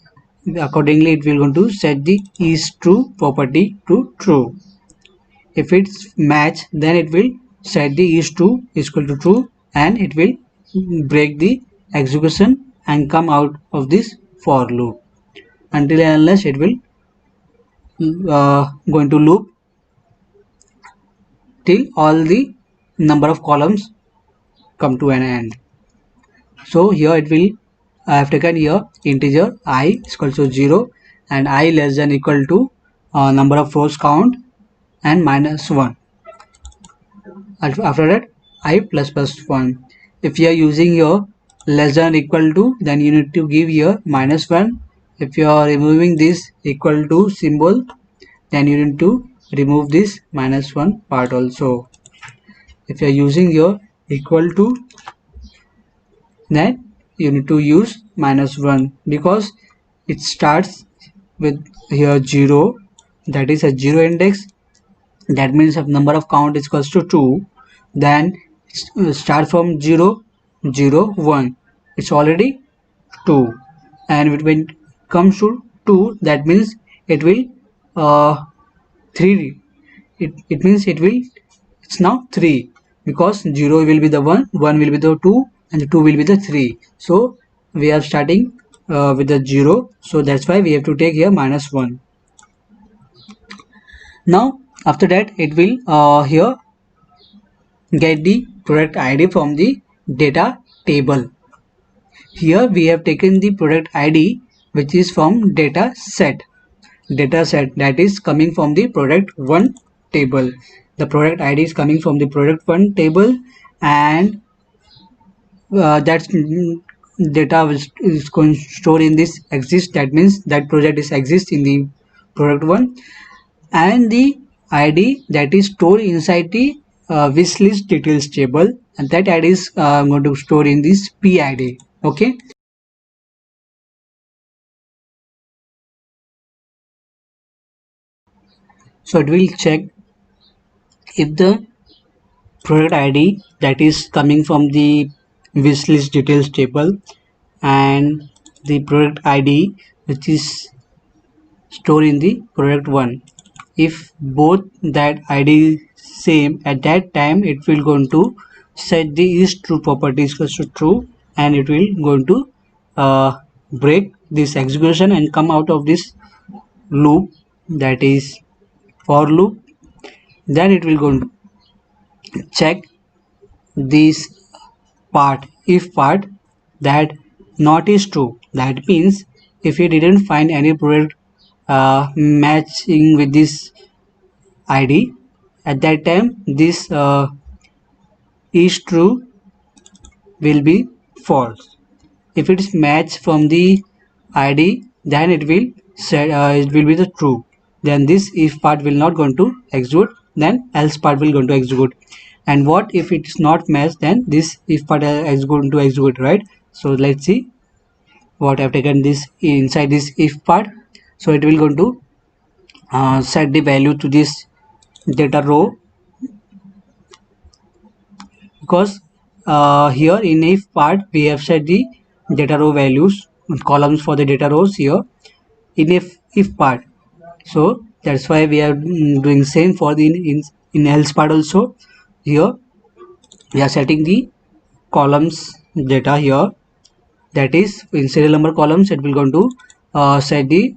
accordingly it will going to set the is true property to true. If it's match, then it will set the is true is equal to true, and it will break the execution and come out of this for loop until and unless it will going to loop till all the number of columns come to an end. So here it will, I have taken here integer I is equal to 0 and I less than equal to number of rows count and minus 1. After that I plus plus 1. If you are using here less than equal to, then you need to give here minus 1. If you are removing this equal to symbol, then you need to remove this minus 1 part also. If you are using here equal to, then you need to use minus 1 because it starts with here 0, that is a 0 index, that means if number of count is equals to 2, then start from 0 0 1, it's already 2, and when it comes to 2, that means it will 3, it means it will, it's now 3 because 0 will be the 1, 1 will be the 2, and the 2 will be the 3. So we are starting with the 0, so that's why we have to take here minus 1. Now after that it will here get the product ID from the data table. Here we have taken the product ID which is from data set that is coming from the product 1 table. The product ID is coming from the product 1 table, and that's data is going to store in this exist, that means that project is exist in the product 1, and the ID that is stored inside the wish list details table, and that ID is going to store in this PID. Okay, so it will check if the product ID that is coming from the wish list details table and the product ID which is stored in the product 1, if both that ID same, at that time it will going to set the is true property equals to true, and it will going to break this execution and come out of this loop, that is for loop. Then it will going to check this part, if part, that not is true, that means if you didn't find any product matching with this ID, at that time this is true will be false. If it is match from the ID, then it will set it will be the true, then this if part will not going to execute, then else part will going to execute. And what if it is not matched, then this if part is going to execute, right? So let's see what I've taken this inside this if part. So it will going to set the value to this data row, because here in if part we have set the data row values, columns for the data rows here in if part. So that's why we are doing same for the in else part also. Here we are setting the columns data here, that is in serial number columns it will going to set the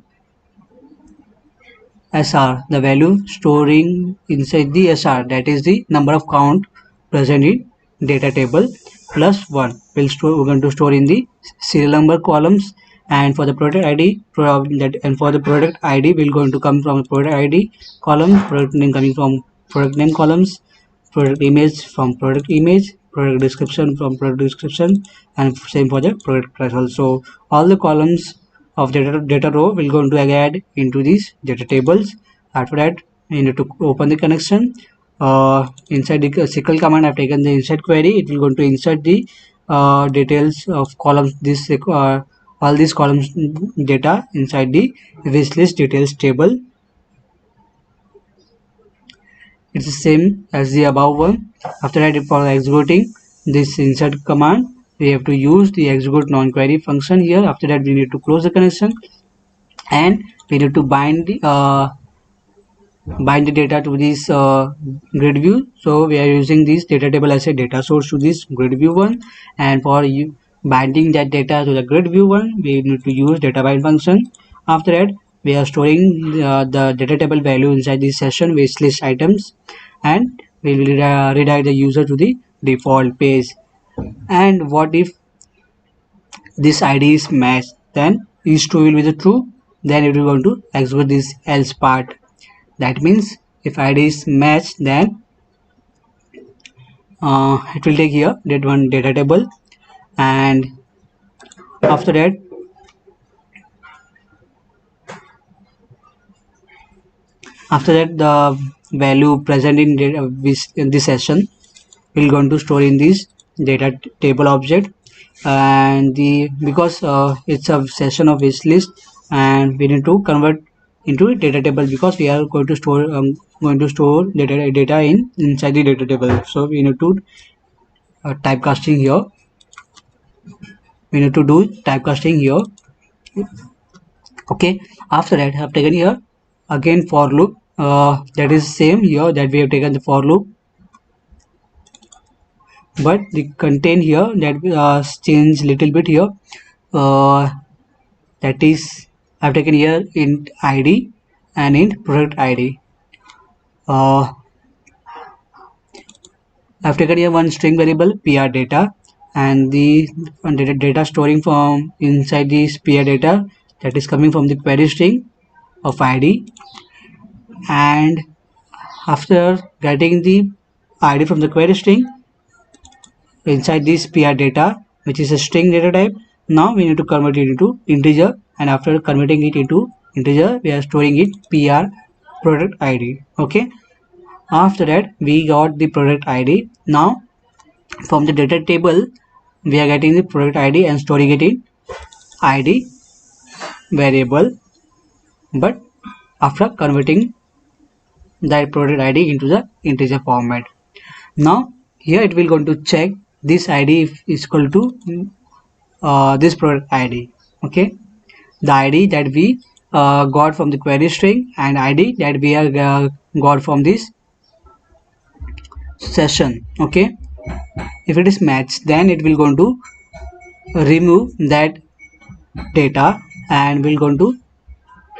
SR, the value storing inside the SR, that is the number of count present in data table, plus 1. We're going to store in the serial number columns, and for the product ID, and for the product ID will going to come from product ID column, product name coming from product name columns, product image from product image, product description from product description, and same for the product price also. All the columns of data row will going to add into these data tables. After that, we need to open the connection. Inside the SQL command, I've taken the insert query. It will going to insert the details of columns, this all these columns data inside the wish list details table. It's the same as the above one. After that, for executing this insert command, we have to use the execute non-query function here. After that, we need to close the connection, and we need to bind the data to this grid view. So we are using this data table as a data source to this grid view one, and for binding that data to the grid view one, we need to use data bind function. After that, we are storing the data table value inside this session wish list items, and we will redirect the user to the default page. And what if this ID is matched? Then each true will be the true, then it will going to execute this else part. That means if ID is matched, then it will take here that one data table, and after that the value present in this session will going to store in this data table object. And because it's a session of wish list, and we need to convert into data table, because we are going to store data inside the data table. So we need to typecasting here. We need to do typecasting here. Okay. After that, I have taken here again for loop. That is same here that we have taken the for loop, but the content here that changed little bit here. That is, I've taken here int ID and int product ID. I've taken here one string variable PR data, and the data storing from inside this PR data, that is coming from the query string of ID. And after getting the ID from the query string inside this PR data, which is a string data type, now we need to convert it into integer, and after converting it into integer, we are storing it PR product ID. Okay. After that, we got the product ID. Now from the data table, we are getting the product ID and storing it in ID variable, but after converting that product ID into the integer format. Now here it will going to check this ID is equal to this product ID. Okay, the ID that we got from the query string and ID that we are got from this session. Okay, if it is matched, then it will going to remove that data, and we're going to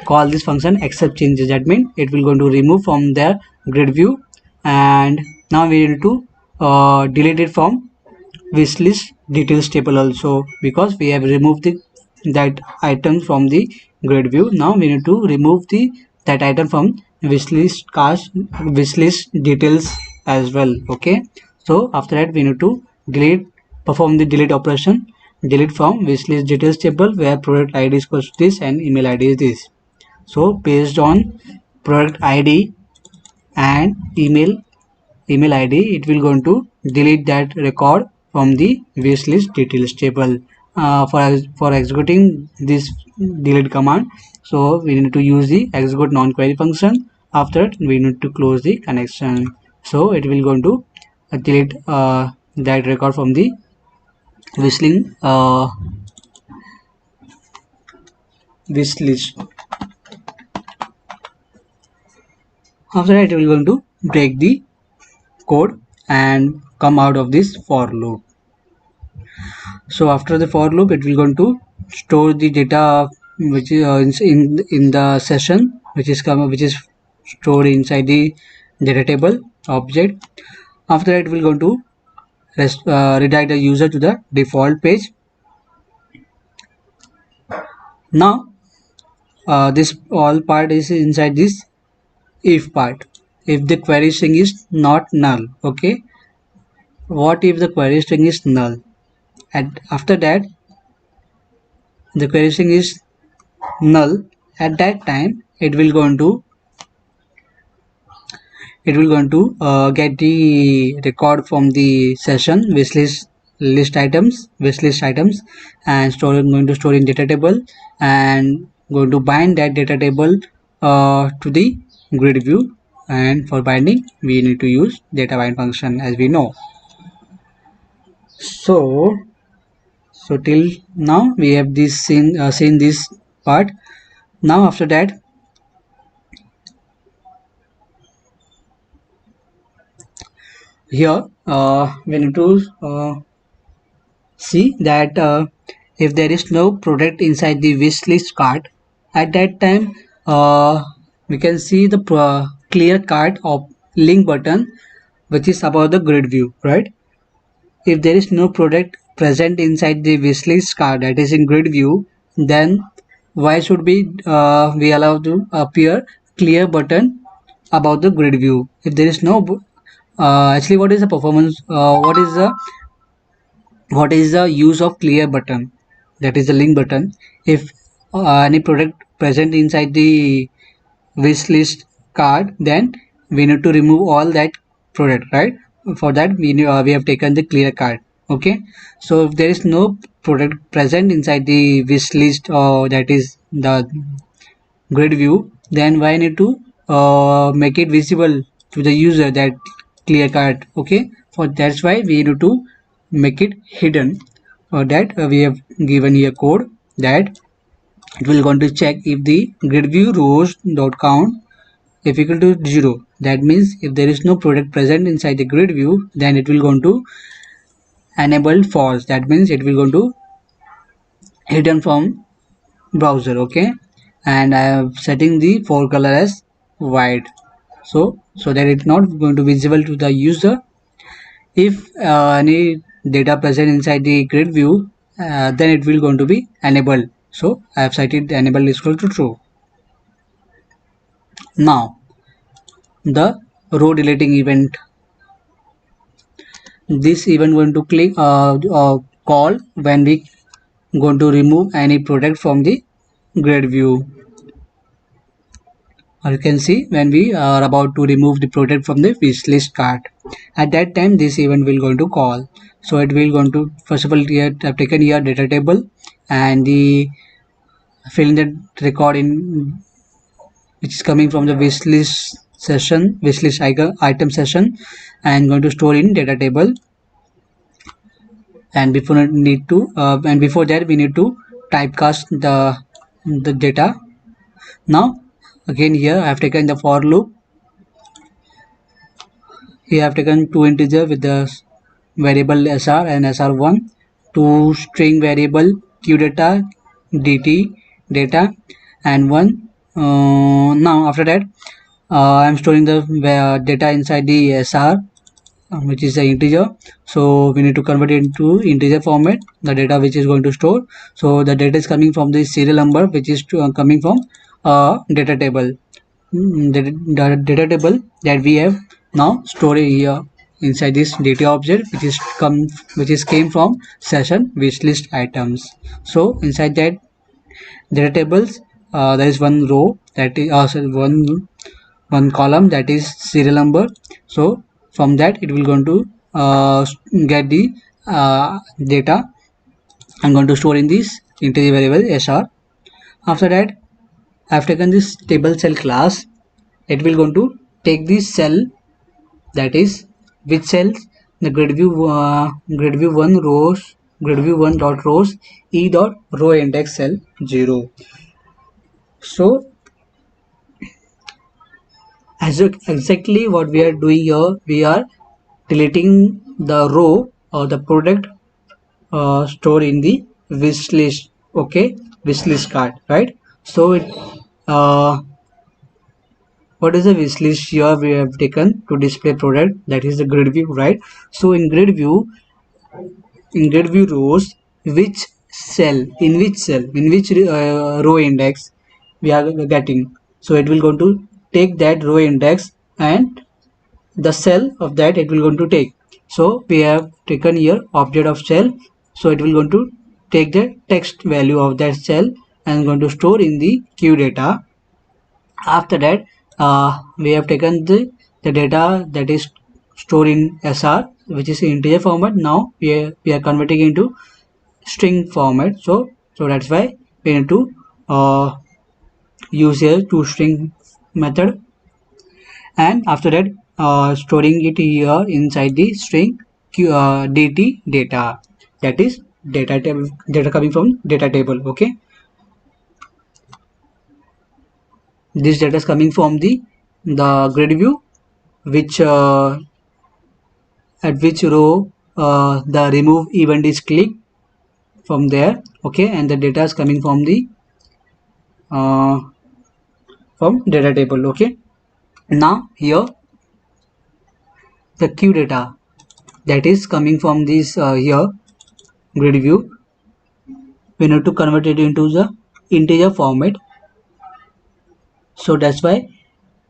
call this function accept changes. That means it will going to remove from their grid view, and now we need to delete it from wishlist details table also, because we have removed that item from the grid view. Now we need to remove that item from wishlist details as well. Okay, so after that we need to perform the delete operation, delete from wishlist details table where product ID is equals to this and email ID is this. So based on product ID and email ID, it will going to delete that record from the wishlist details table. For executing this delete command, so we need to use the execute non-query function. After that, we need to close the connection. So it will going to delete that record from the wishlist. After that, it will going to break the code and come out of this for loop. So after the for loop, it will going to store the data which is in the session which is stored inside the data table object. After that, we're going to redirect the user to the default page. Now this all part is inside this if part. If the query string is not null, okay. What if the query string is null? And after that, the query string is null. At that time, it will going to get the record from the session wish list items, and going to store in data table, and going to bind that data table to the grid view. And for binding, we need to use data bind function, as we know. So till now we have this seen this part. Now after that, here we need to see that if there is no product inside the wish list cart, at that time we can see the clear cart of link button, which is above the grid view, right? If there is no product present inside the wishlist card, that is in grid view, then why should we allow to appear clear button about the grid view? If there is no actually, what is the performance? What is the use of clear button? That is the link button. If any product present inside the wish list card, then we need to remove all that product, right? For that, we have taken the clear card. Okay, so if there is no product present inside the wish list, or that is the grid view, then why need to make it visible to the user, that clear card? Okay, for that's why we need to make it hidden. For that, we have given here code that it will going to check if the grid view rows dot count if equal to 0. That means if there is no product present inside the grid view, then it will going to enable false. That means it will going to hidden from browser. Okay, and I am setting the fore color as white, so that it's not going to visible to the user. If any data present inside the grid view, then it will going to be enabled. So I have set it enable is equal to true. Now the row deleting event, this event going to call when we going to remove any product from the grid view. Or you can see when we are about to remove the product from the wish list cart, at that time this event will going to call. So it will going to, first of all, here I've taken here data table and the filling the record in which is coming from the wish list item session, and going to store in data table. And before that we need to typecast the data. Now again, here I have taken the for loop. Here I have taken two integer with the variable sr and sr1, two string variable qdata dt data, and one now after that I am storing the data inside the sr, which is the integer. So we need to convert it into integer format, the data which is going to store. So the data is coming from the serial number, which is coming from data table. The data table that we have now stored here inside this data object, which is came from session wishlist items. So inside that data tables, there is one row that is one column that is serial number. So from that it will going to get the data. I'm going to store in this integer variable sr. After that, I've taken this table cell class. It will going to take this cell, that is which cells the grid view 1 dot rows e dot row index cell 0. So exactly what we are doing here, we are deleting the row or the product stored in the wish list. Okay, wish list card, right? So it what is the wish list here we have taken to display product, that is the grid view, right? So in grid view rows, which cell in which row index we are getting, so it will going to take that row index and the cell of that it will going to take. So we have taken here object of cell, so it will going to take the text value of that cell and going to store in the q data. After that we have taken the data that is stored in SR, which is integer format. Now we are converting into string format. So that's why we need to use here toString method, and after that storing it here inside the string dt data, that is data table, data coming from data table. Okay, this data is coming from the grid view, which at which row the remove event is clicked from there. Okay, and the data is coming uh, from data table. Okay, now here the q data that is coming from this here grid view, we need to convert it into the integer format. So that's why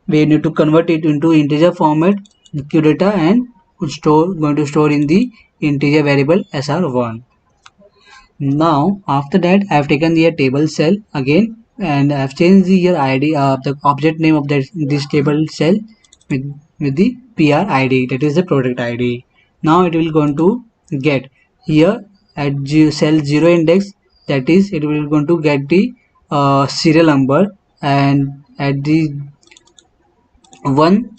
we need to convert it into integer format, the q data, and going to store in the integer variable sr1. Now after that I have taken the table cell again, and I have changed the here id, the object name of this table cell with the pr id, that is the product id. Now it will going to get here at cell 0 index, that is it will going to get the serial number, and at the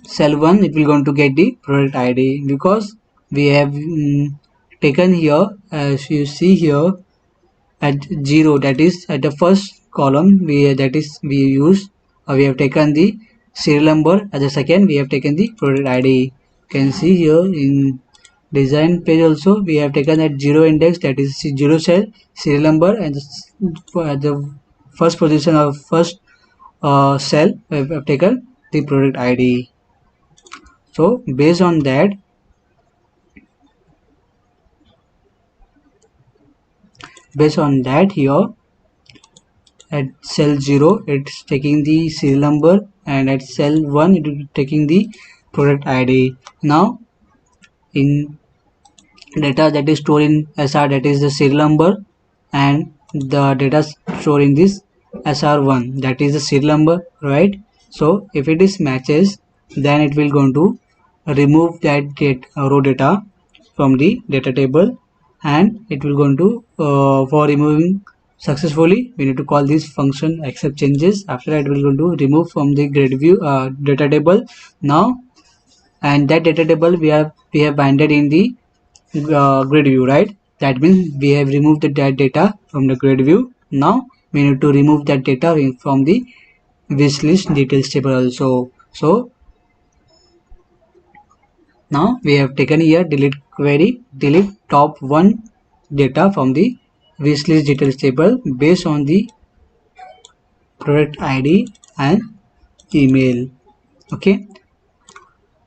cell 1 it will going to get the product id, because we have taken here, as you see here, at 0, that is at the first column we use we have taken the serial number. At the second we have taken the product id. You can see here in design page also we have taken at 0 index, that is 0 cell serial number, and at the first position of first cell we have taken the product id. So based on that here at cell 0 it's taking the serial number, and at cell 1 it is taking the product id. Now in data that is stored in sr, that is the serial number, and the data stored in this sr1, that is the serial number, right? So if it is matches, then it will going to remove that row data from the data table, and it will going to for removing successfully we need to call this function accept changes. After that it will going to remove from the grid view data table. Now, and that data table we have binded in the grid view, right? That means we have removed that data from the grid view. Now we need to remove that data from the wish list details table also. So now we have taken here delete query, delete top 1 data from the wishlist details table based on the product ID and email. Okay,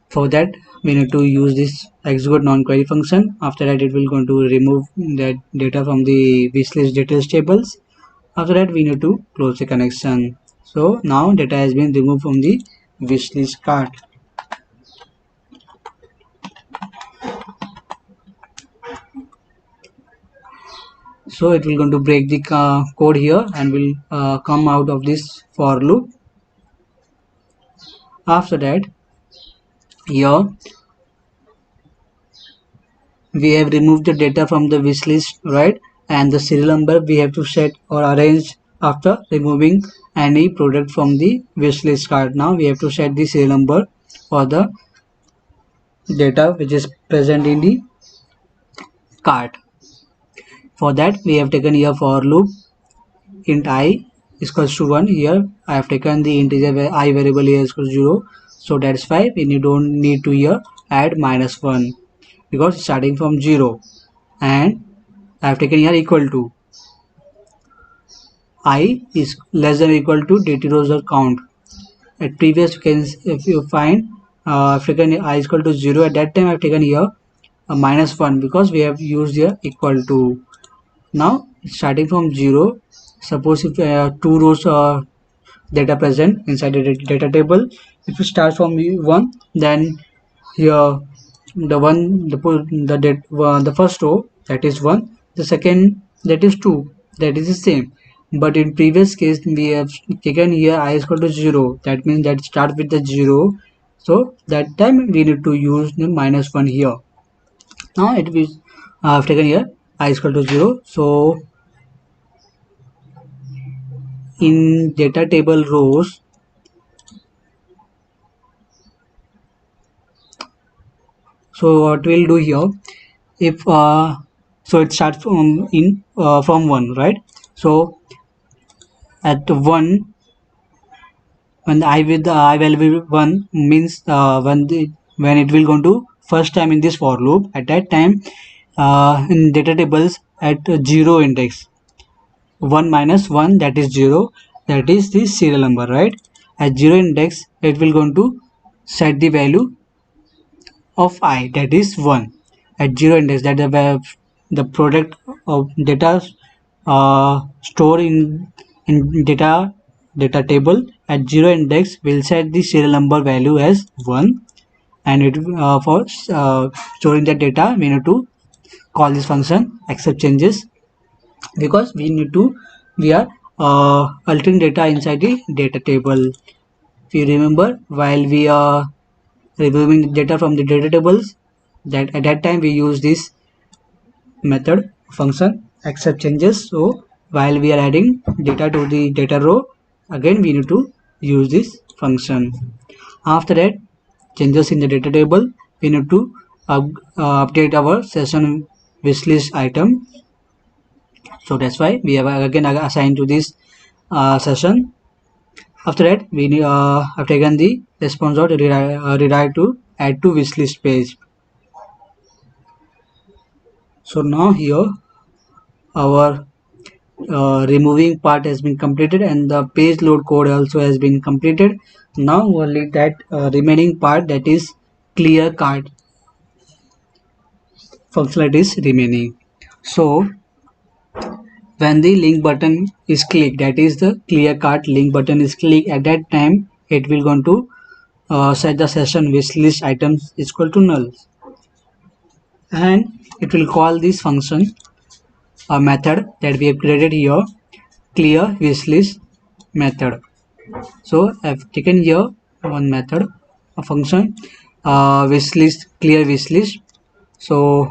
for that we need to use this execute non-query function. After that it will going to remove that data from the wishlist details tables. After that we need to close the connection. So now data has been removed from the wishlist cart. So it will going to break the code here and will come out of this for loop. After that here we have removed the data from the wish list, right? And the serial number we have to set or arrange after removing any product from the wish list card. Now we have to set the serial number for the data which is present in the cart. For that we have taken here for loop int I is equals to 1. Here I have taken the integer I variable here is equals to 0, so that's why we don't need to here add -1 because starting from 0, and I have taken here equal to I is less than or equal to dt rows or count, at previous, you can, if you find I've taken I is equal to 0, at that time I've taken here a -1 because we have used here equal to. Now starting from 0, suppose if two rows data present inside the data table, if you start from 1, then here the one the first row, that is 1, the second, that is 2, that is the same. But in previous case we have taken here I is equal to 0, that means that start with the 0, so that time we need to use the -1 here. Now it is I've taken here I is equal to 0, so in data table rows, so what we'll do here, if so it starts from 1, right? So at 1, when the I with the I value will be 1, means when it will go to first time in this for loop, at that time in data tables at 0 index, 1 minus 1, that is 0, that is the serial number, right? At 0 index it will going to set the value of I, that is 1. At 0 index, that the product of data stored in data table at 0 index will set the serial number value as 1, and it for storing the data we need to call this function accept changes, because we are altering data inside the data table. If you remember, while we are removing data from the data tables, that at that time we use this method function accept changes. So while we are adding data to the data row, again we need to use this function. After that, changes in the data table, we need to update our session wishlist item. So that's why we have again assigned to this session. After that, we have taken the response dot rewrite to add to wishlist page. So now here our removing part has been completed and the page load code also has been completed. Now only that remaining part, that is clear cart functionality is remaining. So when the link button is clicked, that is the clear cart link button is clicked, at that time it will going to set the session wishlist items is equal to null, and it will call this function a method that we have created here, clear wishlist method. So I've taken here one method, a function wishlist, clear wishlist. So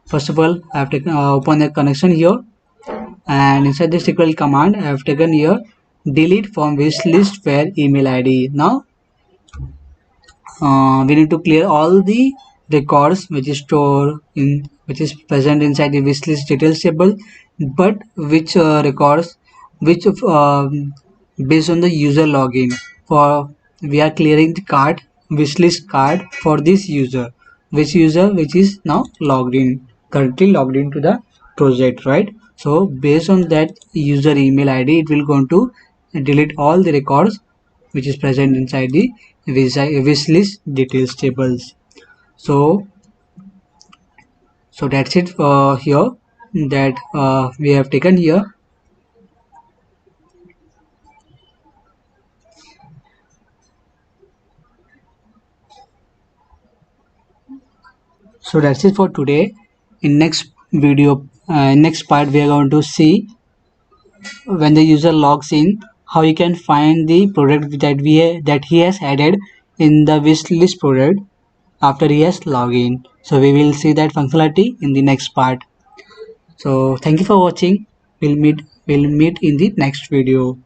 first of all I have taken open a connection here, and inside the SQL command I have taken here delete from wishlist where email ID. Now we need to clear all the records which is stored in, which is present inside the wishlist details table, but which records which based on the user login. For we are clearing the card, wishlist card, for this user, which is now logged in, currently logged into the project, right? So based on that user email ID, it will go to delete all the records which is present inside the wish list details tables. So that's it here, that we have taken here. So that's it for today. In next video, next part, we are going to see when the user logs in, how he can find the product that he has added in the wish list product after he has logged in. So we will see that functionality in the next part. So thank you for watching. We'll meet in the next video.